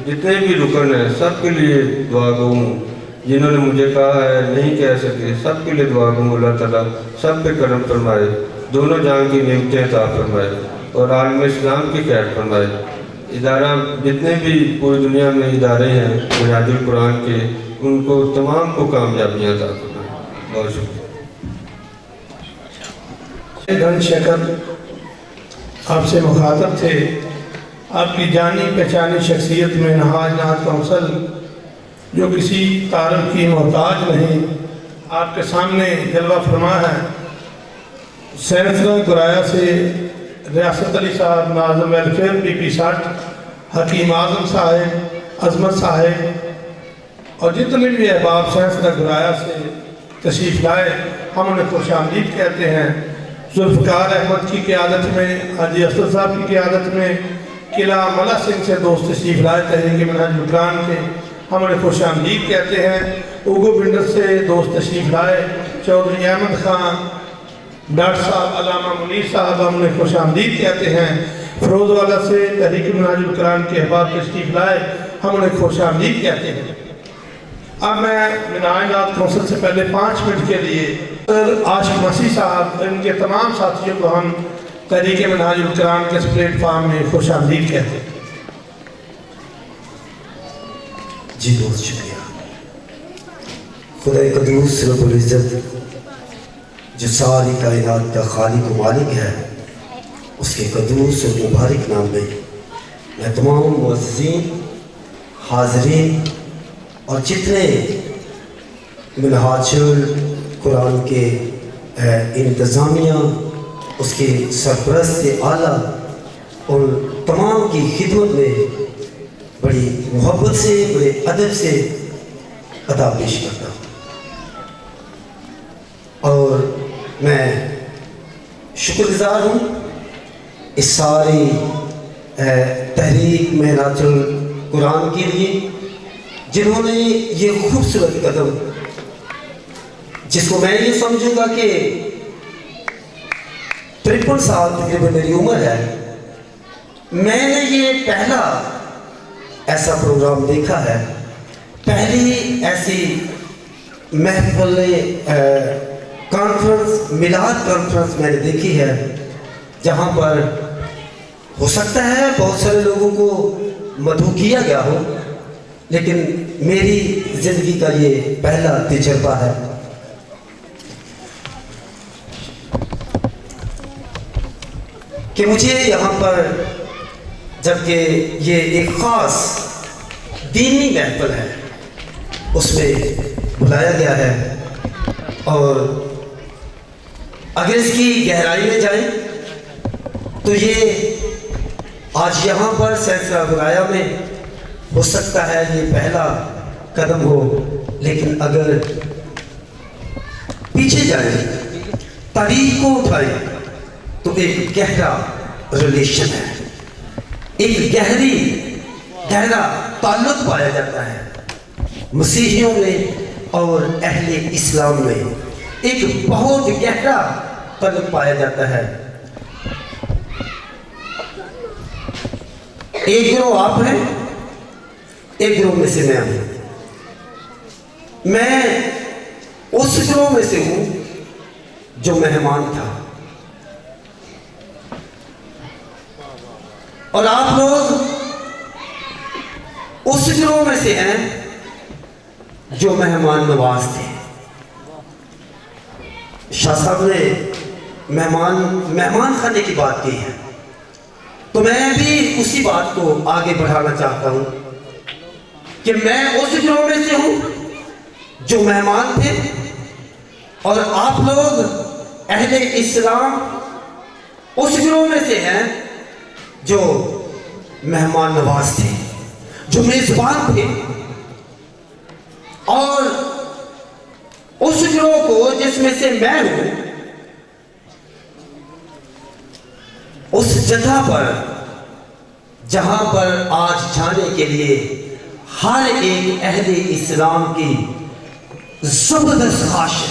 जितने भी रुकन हैं सब के लिए दुआ गो हूँ, जिन्होंने मुझे कहा है नहीं कह सके सब के लिए दुआ गो। अल्लाह ताला सब पे करम फरमाए, दोनों जान की नेमतें अता फरमाए और आलम इस्लाम की खैर फरमाए। इदारा जितने भी पूरी दुनिया में इदारे हैं मिनाजुल कुरान के, उनको तमाम को कामयाबियाँ अता फरमाए। बहुत शुक्रिया। गन शकर आपसे मुखातब थे, आपकी जानी पहचानी शख्सियत में नहाज नात कौंसल जो किसी तारफ की मोहताज नहीं, आपके सामने जलवा फरमा है। सैनसगंज गुराया से रियासत अली साहब, नाज़िम वेलफेयर PP 60, हकीम आज़म साहब, अजमत साहब और जितने भी अहबाब सैनसगंज गुराया से तशरीफ़ लाए, हम उन्हें खुश आमदीद कहते हैं। जुल्फ़िकार अहमद की क़यादत में, हाजी अफसर साहब की क़यादत में किला मला सिंह से दोस्त तशरीफ़ लाए तहरीक मिनहाजुल कुरान के, हम उन्हें खुश आमदीद कहते हैं। उगो बिंडर से दोस्त तशरीफ़ लाए चौधरी अहमद ख़ान, डॉक्टर साहब अल्लामा मुनीर साहब, हम उन्हें खुश आमदीद कहते हैं। फिरोज़वाला से तहरीक मिनहाजुल कुरान के अहबाब तशरीफ़ लाए, हम उन्हें खुश आमदीद कहते हैं। अब मैं मिनाज नात कौंसल से पहले 5 मिनट के लिए आशिक मसीह साहब, इनके तमाम साथियों को हम तहरीक मिनहाजुल कुरान के इस प्लेटफार्म में खुश आमदीद कहते हैं। जी बहुत शुक्रिया। खुदा कदूस रब्बुल इज़्ज़त जो सारी कायनात का खालिक व मालिक है, उसके कदूस और मुबारक नाम में मैं तमाम मुअज़्ज़िन, हाज़रीन और जितने मिनहाजुल कुरान के इंतज़ामिया, उसके सरपरस्त आला और तमाम की खिदमत में बड़ी मोहब्बत से, बड़े अदब से अदा पेश करता हूँ। और मैं शुक्रगुज़ार हूँ इस सारी तहरीक मिनहाजुल कुरान के लिए, जिन्होंने ये खूबसूरत कदम, जिसको मैं ये समझूंगा कि 53 साल तकरीबन मेरी उम्र है, मैंने ये पहला ऐसा प्रोग्राम देखा है, पहली ऐसी महफिल कॉन्फ्रेंस, मिलाद कॉन्फ्रेंस मैंने देखी है, जहाँ पर हो सकता है बहुत सारे लोगों को मदऊ किया गया हो, लेकिन मेरी ज़िंदगी का ये पहला तजुर्बा है। कि मुझे यहाँ पर, जबकि ये एक ख़ास दीनी महफिल है, उसमें बुलाया गया है, और अगर इसकी गहराई में जाएं तो ये आज यहाँ पर सैसरा गुराया में हो सकता है ये पहला कदम हो, लेकिन अगर पीछे जाए, तारीख को उठाए, तो एक गहरा रिलेशन है, एक गहरा ताल्लुक पाया जाता है मसीहियों में और अहले इस्लाम में, एक बहुत गहरा ताल्लुक पाया जाता है। एक गिरोह आप हैं, एक गिरोह में से मैं हूं। मैं उस गिरोह में से हूं जो मेहमान था, और आप लोग उस गिरोह में से हैं जो मेहमान नवाज थे। शाह साहब ने मेहमान खाने की बात की है, तो मैं भी उसी बात को आगे बढ़ाना चाहता हूं कि मैं उस गिरोह में से हूं जो मेहमान थे, और आप लोग अहले इस्लाम उस गिरोह में से हैं जो मेहमान नवाज थे, जो मेजबान थे। और उस गिरोह को जिसमें से मैं हूं, उस जगह पर जहां पर आज जाने के लिए हर एक अहले इस्लाम की जबरदस्त ख्वाहिश है,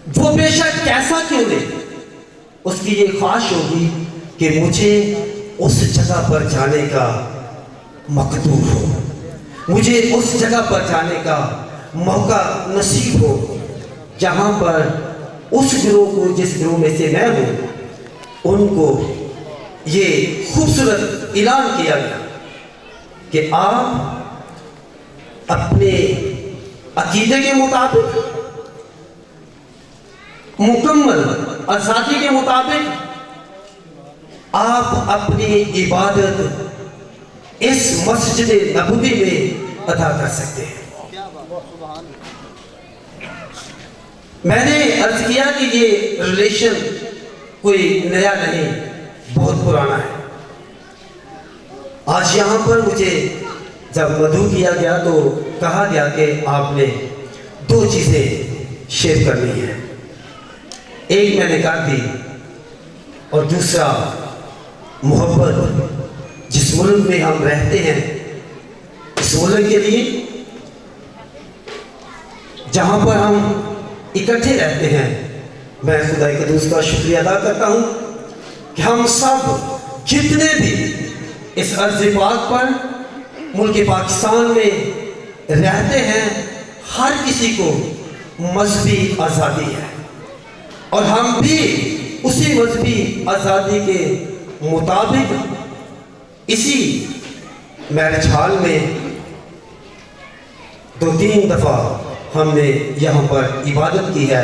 वो बेशक कैसा क्यों नहीं, उसकी ये ख्वाहिश होगी कि मुझे उस जगह पर जाने का मकदूर हो, मुझे उस जगह पर जाने का मौका नसीब हो, जहां पर उस गिरोह को, जिस गिरोह में से मैं हूं, उनको ये खूबसूरत ऐलान किया गया कि आप अपने अकीदे के मुताबिक मुकम्मल आज़ादी के मुताबिक आप अपनी इबादत इस मस्जिद नबवी में अदा कर सकते हैं। मैंने अर्ज किया कि ये रिलेशन कोई नया नहीं, बहुत पुराना है। आज यहाँ पर मुझे जब मधु किया गया तो कहा गया कि आपने 2 चीज़ें शेयर करनी है। एक मैंने कर दी और दूसरा मोहब्बत। जिस मुल्क में हम रहते हैं, इस मुल्क के लिए जहाँ पर हम इकट्ठे रहते हैं, मैं खुदा कदूस का शुक्रिया अदा करता हूँ कि हम सब जितने भी इस अर्ज़ पाक पर मुल्क पाकिस्तान में रहते हैं, हर किसी को मजहबी आज़ादी है और हम भी उसी मजहबी आज़ादी के मुताबिक इसी मैरिज हॉल में 2-3 दफ़ा हमने यहाँ पर इबादत की है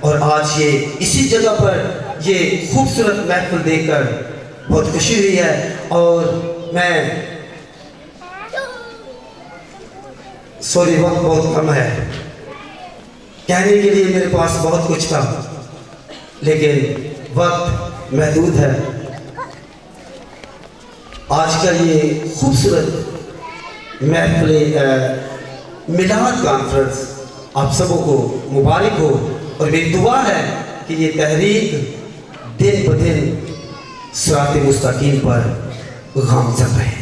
और आज ये इसी जगह पर ये खूबसूरत महफिल देखकर बहुत खुशी हुई है। और मैं सॉरी, वक्त बहुत कम है, कहने के लिए मेरे पास बहुत कुछ था लेकिन वक्त महदूद है। आज का ये खूबसूरत महफिल मिलाद कॉन्फ्रेंस आप सबों को मुबारक हो और मेरी दुआ है कि ये तहरीक दिन ब दिन सिरात मुस्तकीम पर गामज़न रहे।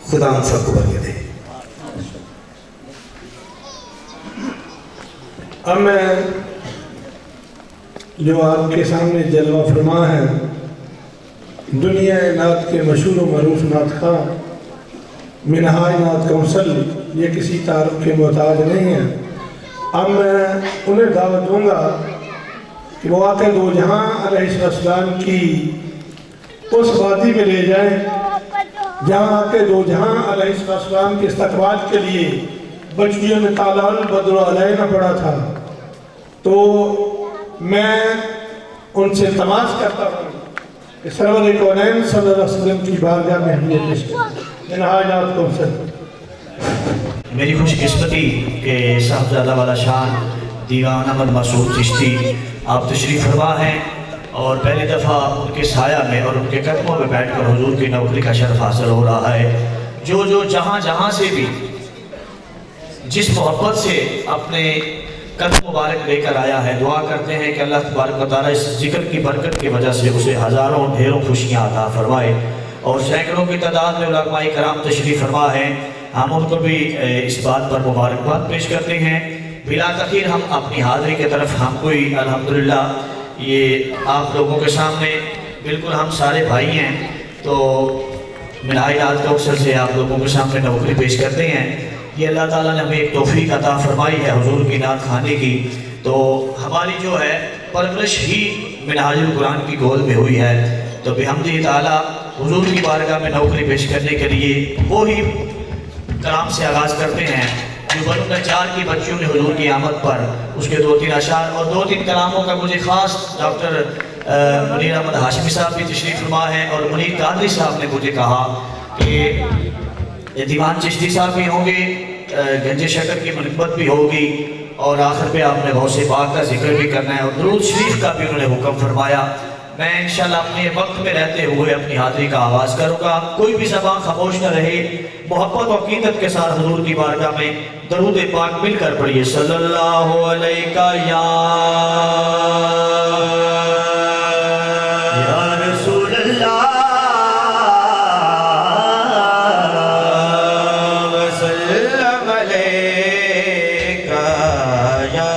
खुदा हम सबको बरकत दे। अब मैं जो आपके सामने जलवा फरमा है, दुनिया नात के मशहूर व मरूफ नात खां मिनहाज नात कौंसल, ये किसी तारुफ के मोहताज नहीं है। अब मैं उन्हें दावत दूंगा कि वो आके दो जहां अलैहिस्सलाम की उस वादी में ले जाएं जहाँ आके दो जहां अलैहिस्सलाम के इस्तकबाल के लिए बचड़ियों में तालाल बदर अलैना पड़ा था। तो मैं उनसे तमाश करता हूँ कि सरवर कौनैन सल्लल्लाहु अलैहि वसल्लम की बारगाह में हम ये पेश करें। मेरी खुशकिस्मती के साहबजादा वाला शान दीवान अहमद मसूद चिश्ती आप तशरीफ़ फरमा हैं और पहली दफ़ा उनके साया में और उनके कदमों में बैठकर हुजूर की नौकरी का शर्फ हासिल हो रहा है। जो जहाँ से भी जिस मोहब्बत से अपने कदम मुबारक लेकर आया है, दुआ करते हैं कि अल्लाह तबारक व तआला इस जिक्र की बरकत की वजह से उसे हज़ारों ढेरों खुशियाँ अता फरमाए। और सैकड़ों की तादाद में उलमाए कराम तशरीफ़ फरमा है। हम उनको भी इस बात पर मुबारकबाद पेश करते हैं। बिला तख़ीर हम अपनी हाज़िरी की तरफ हम कोई अल्हम्दुलिल्लाह ये आप लोगों के सामने बिल्कुल हम सारे भाई हैं, तो मिनाज नात के अवसर से आप लोगों के सामने नौकरी पेश करते हैं। ये अल्लाह ताला ने हमें एक तौफीक अता फरमाई है हुजूर की नात खाने की, तो हमारी जो है परवरिश ही मिनहाजुल कुरान की गोद में हुई है। तो बिहम्दिही ताला हुजूर की बारगाह में नौकरी पेश करने के लिए वो ही कलाम से आगाज़ करते हैं जो बनु नज्जार की बच्चियों ने हुजूर की आमद पर उसके 2-3 अशार और 2-3 कलामों का मुझे ख़ास डॉक्टर मुनीर अहमद हाशमी साहब भी तशरीफ़ फरमा है और मुनीर कादरी साहब ने मुझे कहा कि दीवान चिश्ती साहब भी होंगे, गंजे शकर की मनक़बत भी होगी और आखिर पे आपने गौसे पाक का जिक्र भी करना है और दुरूद शरीफ का भी उन्होंने हुक्म फरमाया। मैं इंशाल्लाह अपने वक्त में रहते हुए अपनी हाज़िरी का आगाज़ करूँगा। कोई भी ज़बान खामोश न रहे, मोहब्बत और अक़ीदत के साथ हुज़ूर की बारगाह में दरूद पाक मिलकर पढ़िए। सल्लल्लाहु अलैका या रसूल अल्लाह वसल्लम अलैका या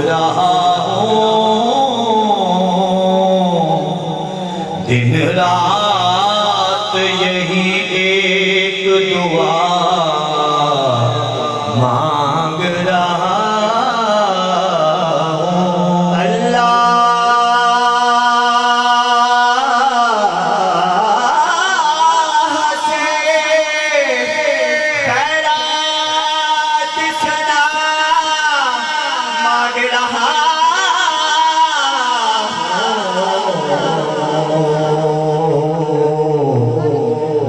رہا ہوں دن رات یہی ایک دعا مانگ رہا ہوں اللہ سے خیرات سنا مانگ رہا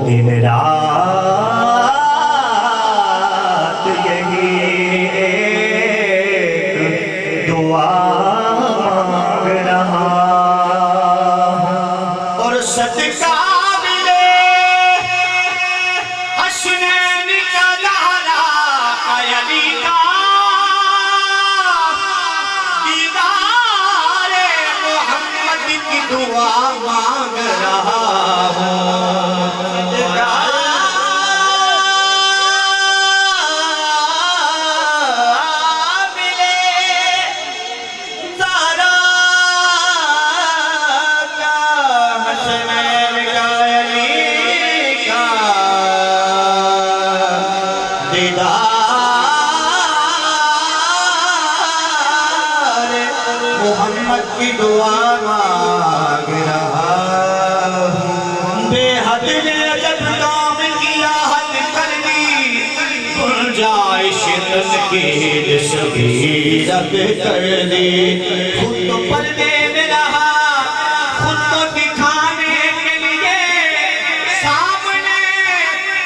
دن رات یہی ایک دعا مانگ رہا اور صدقہ ملے حسنین کا لہرا علی کا دیدار محمد کی دعا مانگ رہا ہوں محمد کی دعا مانگ رہا ہوں بے حد نے جب کام کیا حد کر دی گنجائش کی سبھی رب کر دی خود تو پردے میں رہا خود کو دکھانے کے لیے سامنے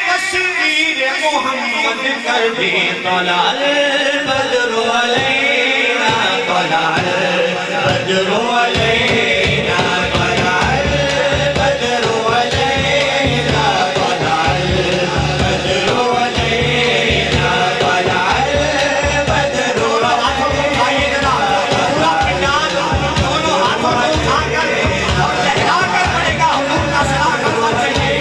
تصویر محمد کر دی طلع البدر علینا طلع البدر علینا طلع البدر علینا طلع البدر علینا طلع البدر ہاتھوں کو اٹھائیے جناب پورا پنڈال دونوں ہاتھوں کو اٹھا کر اور لہرا کر پڑے گا حضور کا سلام کرنا چاہیے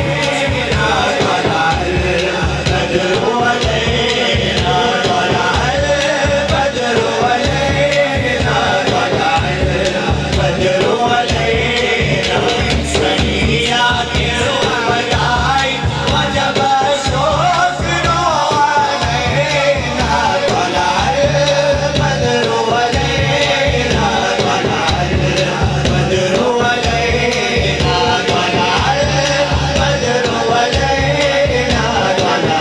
طلع البدر علینا طلع البدر علینا طلع البدر علینا سنیا کے بدائی وجب شکر علینا طلع البدر علینا طلع البدر علینا طلع البدر علینا طلع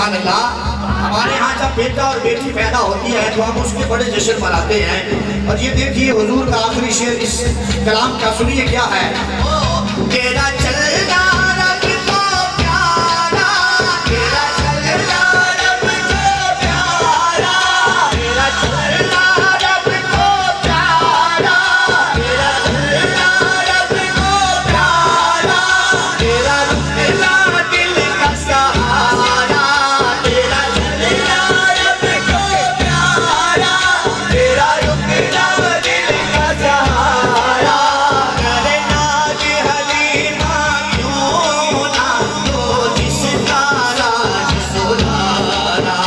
सुभान अल्लाह। हमारे यहाँ जब बेटा और बेटी पैदा होती है तो हम उसके बड़े जश्न मनाते हैं। और ये देखिए हुजूर का आखिरी शेर इस कलाम का, सुनिए क्या है। तेरा चलना रब को प्यारा, तेरा चलना रब को प्यारा, तेरा चलना रब को प्यारा, तेरा चलना रब को प्यारा, तेरा रुकना दिल का सहारा, तेरा चलना रब को प्यारा, तेरा रुकना दिल का सहारा। करे नाज हलीमा क्यों ना तो जिसका राज सुधारा,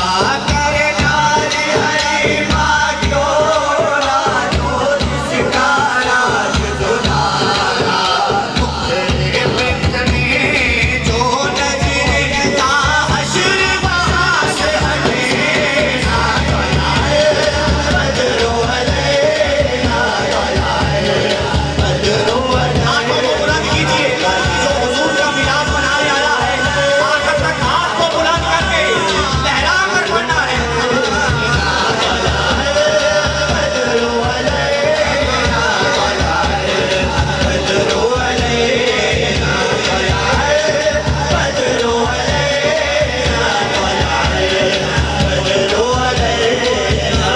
करे नाज हलीमा क्यों ना तो जिसका राज सुधारा। तेरे पितने जो नजर का हश्र वहाँ से हटे ना आए, बदरो अलैना आए, बदरो अलैना। हाथों को बुलंद कीजिए, जो हुजूर का मिलाद मनाने आया है आखिर तक हाथ को बुलंद करके लहरा कर पढ़ना है। बदरो अलैना आए, बदरो अलैना आए, बदरो अलैना आए, बदरो अलैना।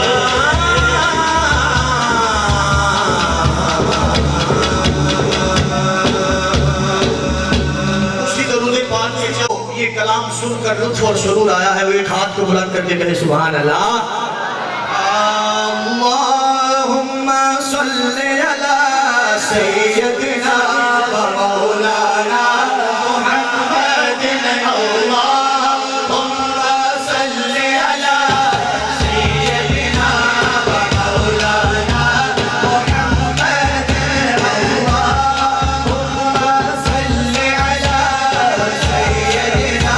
उसी दरूद पाक के जो ये कलाम सुनकर लुत्फ और सुरूर आया है वो एक हाथ को बुलंद करके कहे सुभान अल्लाह। अल्लाहुम्मा सल्ली अला सय्यदिना व मौलाना मुहम्मदिन। अल्लाहुम्मा सल्ली अला सय्यदिना व मौलाना मुहम्मदिन। अल्लाहुम्मा सल्ली अला सय्यदिना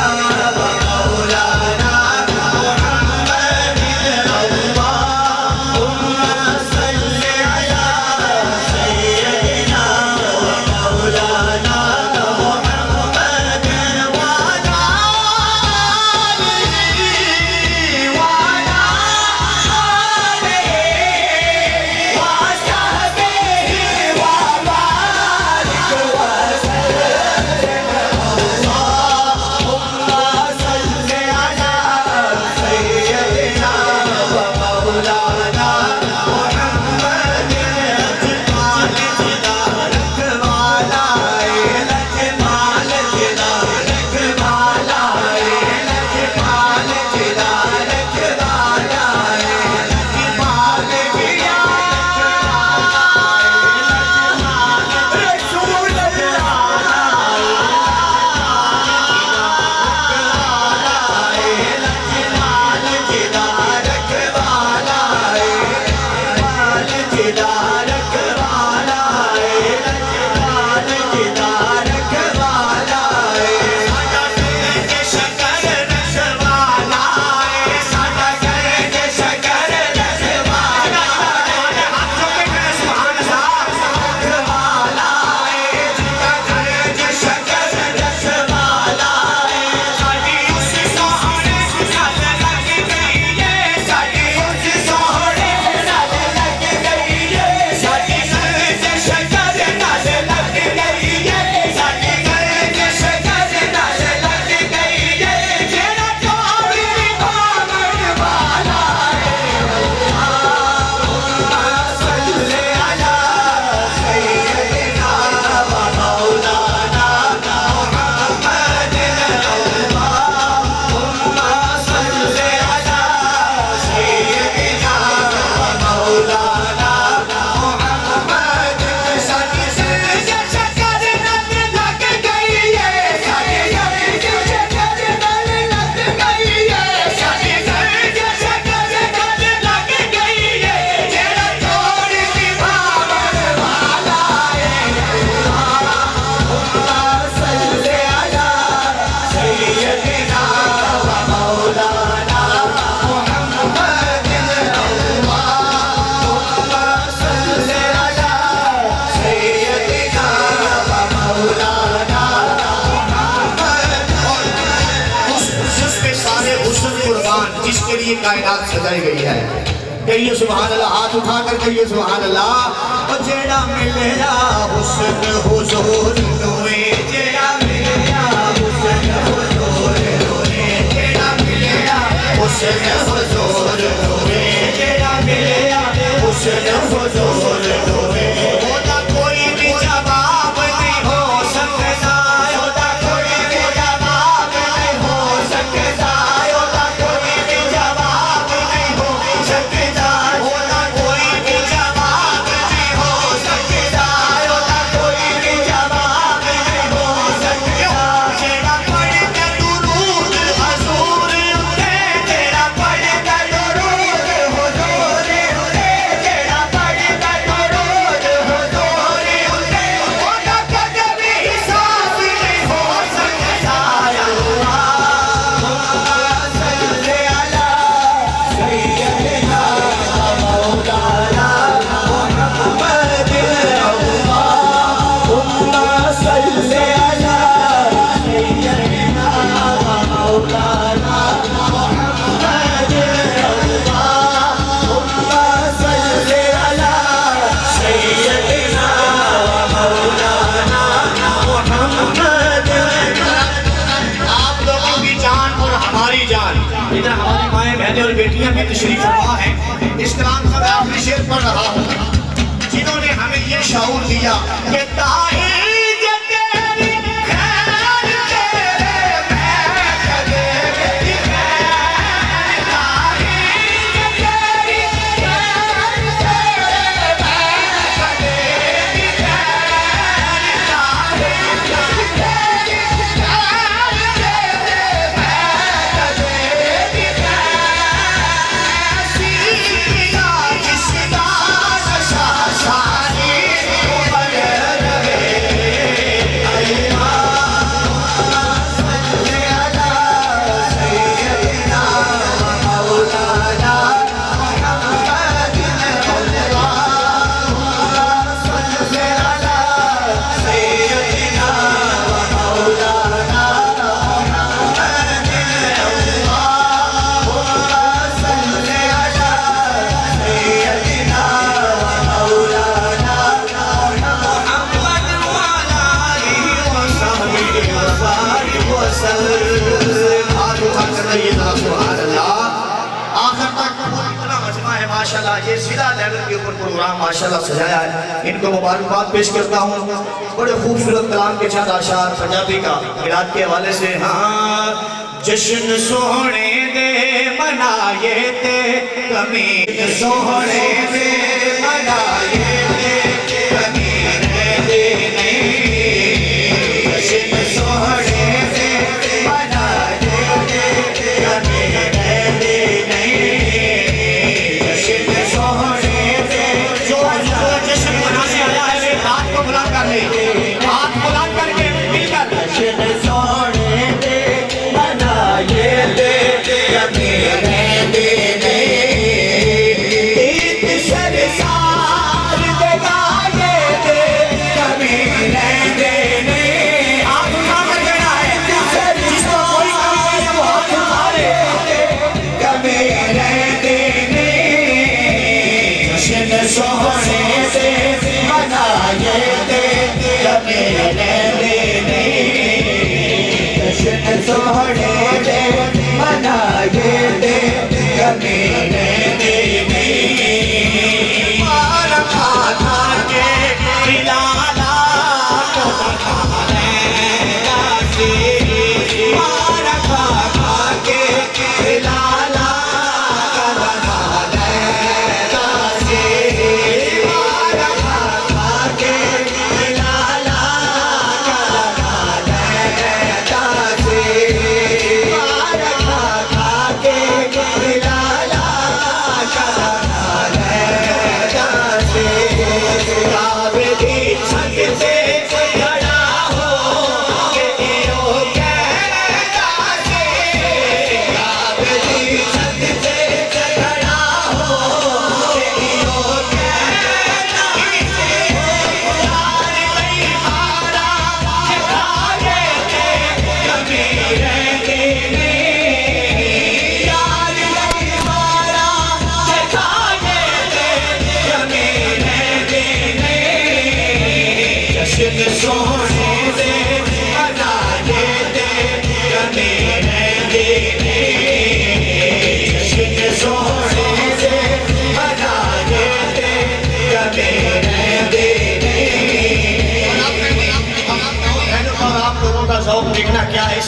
व मौलाना मुहम्मदिन। अल्लाहुम्मा सल्ली अला सय्यदिना व के लिए कायनात सजाई गई है। कहिए सुभान अल्लाह, हाथ उठा कर कहिए सुभान अल्लाह। और जेड़ा मिलया हुस्न हुजूर नूए, जेड़ा मिलया हुस्न हुजूर नूए, जेड़ा मिलया हुस्न हुजूर नूए, जेड़ा मिलया हुस्न हुजूर नूए। ओदा कोई भी जवाब नहीं हो सकता, ओदा कोई भी जवाब नहीं हो सकता, ओदा कोई भी जवाब नहीं हो सकता, ओदा कोई भी जवाब नहीं हो सकता, ओदा कोई भी जवाब नहीं हो सकता। जेड़ा पढ़दा दुरूद हजूर उते, जेड़ा पढ़दा दुरूद हुजूर उते, जेड़ा पढ़दा दुरूद हुजूर उते, ओदा कदे भी हिसाब नहीं हो सकता। अल्लाह सल्ले अला सय्यदना मौलाना मुहम्मद, अल्लाह सल्ले अला सय्यदना मौलाना मुहम्मद, अल्लाह सल्ले अला सय्यदना मौलाना मुहम्मद। आप लोगों की जान और हमारी जान, इधर हमारी माएँ बहनें और बेटियां भी तशरीफ फरमा हैं। इस कलाम का मैं आखिरी शेर पढ़ रहा हूँ, जिन्होंने हमें ये शऊर दिया कि ताईद तेरी खैर तेरे महकदे की खैर, ताईद तेरी खैर तेरे महकदे की खैर, ताईद तेरी खैर तेरे महकदे की खैर। सीना जिसका नशा शाही उमर रहे, सल्ले अला सय्यदना मौलाना मुहम्मद, सल्ले अला सय्यदना मौलाना मुहम्मद, सल्ले अला सय्यदना मौलाना मुहम्मद वाला आलिहि वसहबिहि वसल्लम। हाथ उठा कर कहिए सुभान अल्लाह। आखिर तक इतना मजमा है माशाल्लाह, ये जिला लेवल के ऊपर प्रोग्राम माशाल्लाह सजाया है। इनको मुबारकबाद पेश करता हूँ। बड़े खूबसूरत कलाम के साथ आशार पंजाबी का इराद के हवाले से। हाँ, जश्न सोहने दे मनाए ते कमीर, सोहने दे मनाए ते कमीर दे नहीं, जश्न सोहने दे मनाए ते कमीर दे नहीं, जश्न सोहने दे। जो जश्न मनाने आया है वे हाथ को बुलंद कर ले, हाथ बुलंद करके मिलकर जश्न सोहने दे मनाए ते कमीर दे नहीं, ईद सरसार दे गाए ते कमीर दे नहीं। हाथ उठा कर कहना है, जिसको कोई कमी नहीं है वो हाथ उठा ले, कमीर दे नहीं, जश्न सोहने से मनाए ते कमीर दे नहीं, जश्न सोहने से मनाए ते कमीर दे नहीं। मार खा खा के बिलाला को खाने राजी, मार खा खा के बिलाला को खाने राजी, मार खा खा के बिलाला को खाने राजी,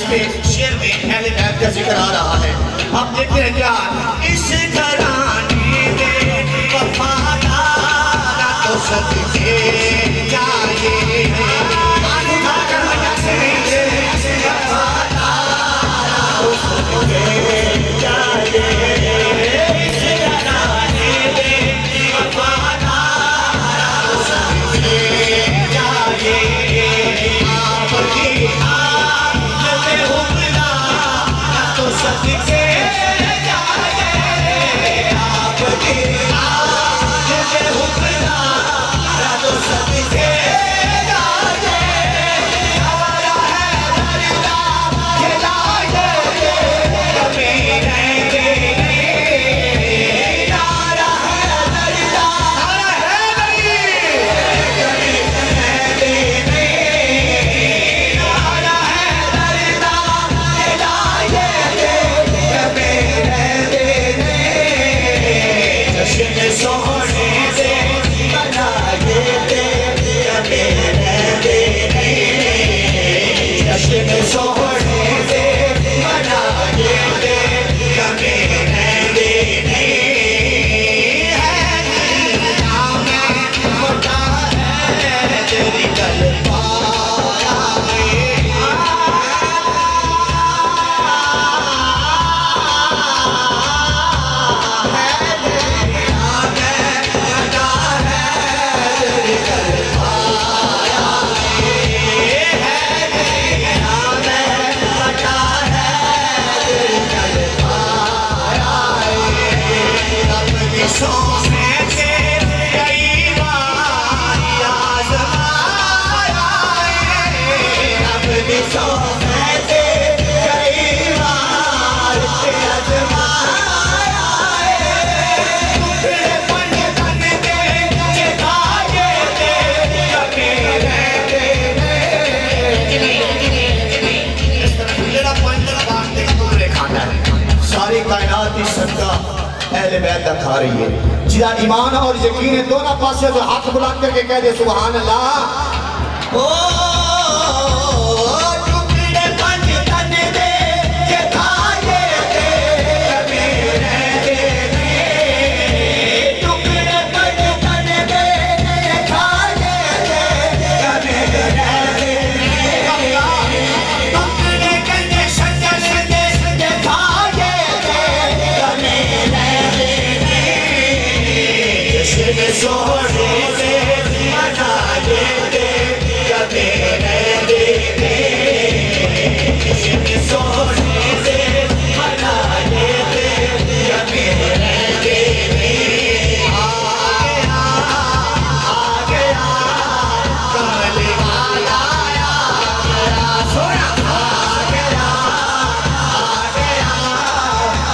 میں شعر میں اہل بیت کا ذکر آ رہا ہے. آپ دیکھتے ہیں کیا اس گھرانے میں وفادار تو صدقے جائے ہاتھ اٹھا کر وجہ سے وفادار تو صدقے جائے اس گھرانے میں وفادار تو صدقے جائے آپ کی آمد حملہ تو صدقے جائے آپ کی آمد حملہ تو صدقے جائے آیا ہے دردا کھلائے کبھی رہتے نہیں آیا ہے دردا آیا ہے کبھی رہتے نہیں آیا ہے دردا کھلائے کبھی رہتے نہیں جشن سونے سے منائے تھے کبھی رہتے نہیں جشن سونے سے منائے تھے کبھی رہتے نہیں ہے نام موٹا ہے تیری گل پایا سونے سے کئی بار آزمایا اپنی سونے سے کئی بار آزمایا ٹکڑے بن تن دے چکھائے تھے کبھی رہتے نہیں اس طرح جڑا پنجر باغ کے ٹکڑے کھاتا ہے ساری کائنات کی صدقہ اہل بیت کا کھا رہی ہے جدا ایمان اور یقین ہے دونوں پاسے جو ہاتھ بلا کر کے کہہ دے سبحان اللہ ٹکڑے پنج تن دے کہ کھائے تھے کبھی رہتے نہیں ٹکڑے پنج تن دے کہ کھائے تھے کبھی رہتے نہیں ٹکڑے کنجے شجر دے کہ کھائے تھے کبھی جشن سونے سے منائے تھے کبھی رہتے نہیں جشن سونے سے منائے تھے کبھی رہتے نہیں آ گیا کمل والا آ گیا سونا آ گیا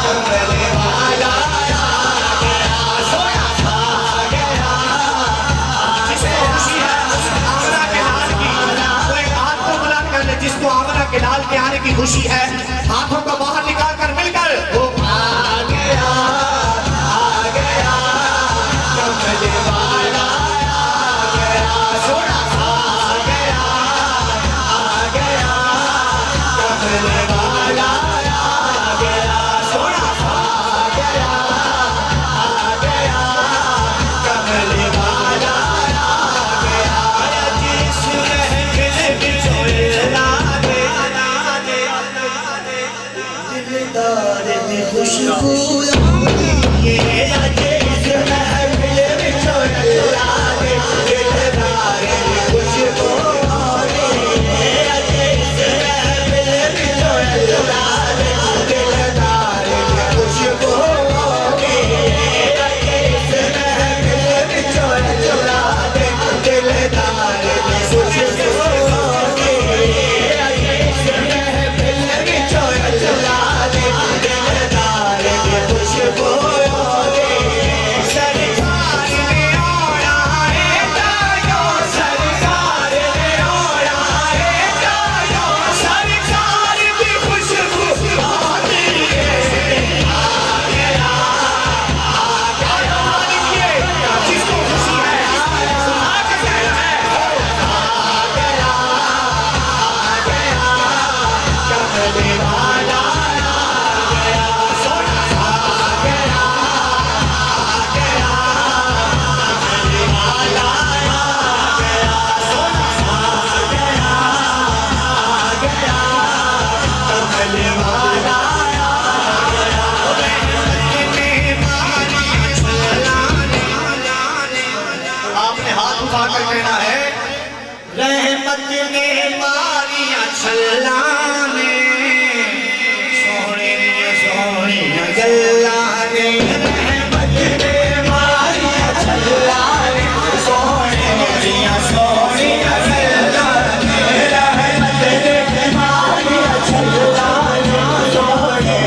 کمل والا جس کو آمنہ کے لال کے آنے کی خوشی ہے ہاتھوں کو باہر نکال کر مل کر وہ آ گیا کمل والا آ گیا سونا آ گیا کمل والا آ گیا سونا آ گیا کمل والا آ گیا جس محفل بچھوڑنا دے उठा कर कहना है, रहमत ने मारिया छल्लाने, सोने गल्ला ने, रहमत ने मारिया छल्लाने, सोने गल्ला ने, रहमत ने मारिया छल्लाने, सोने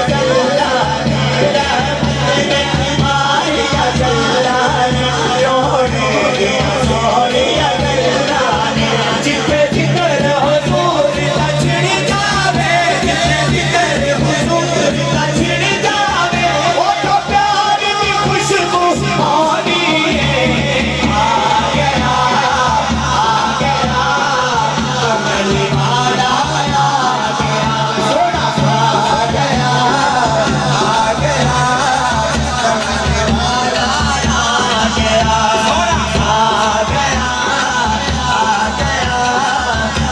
गल्ला ने, रहमत ने मारिया छल्लाने, सोने गल्ला ने, जिथे जिक्र हुजूर दा छिड़ जावे, जिथे जिक्र हुजूर दा छिड़ जावे, ओ तो प्यार दी खुशबू आनी है। आ गया कमली वाला आ गया, सोना आ गया कमली वाला आ गया, सोना आ गया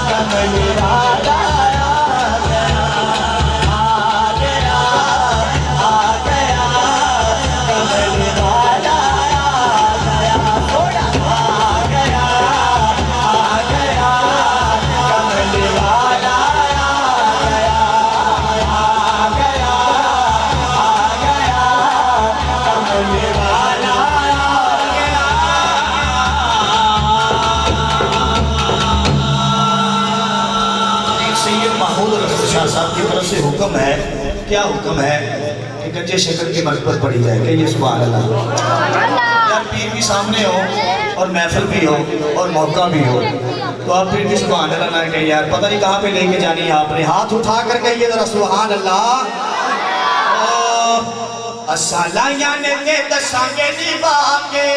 कमली वाला आ गया, आ गया कमली वाला आ गया, सोना आ गया कमली वाला आ गया, कमली वाला आ गया। एक सैयद महमूद रफी शाह साहब की तरफ से हुक्म है, क्या हुक्म है कि गंजे शक्कर की मरकत पड़ी जाए, कहिए सुभान अल्लाह। यार पीर भी सामने हो और महफिल भी हो और मौका भी हो, तो आप फिर भी सुभान अल्लाह ना कहिए यार, पता नहीं कहाँ पे लेके जानी है आपने। हाथ उठा कर कहिए जरा सुभान अल्लाह। असाला याने ते दसांगे नी बाके,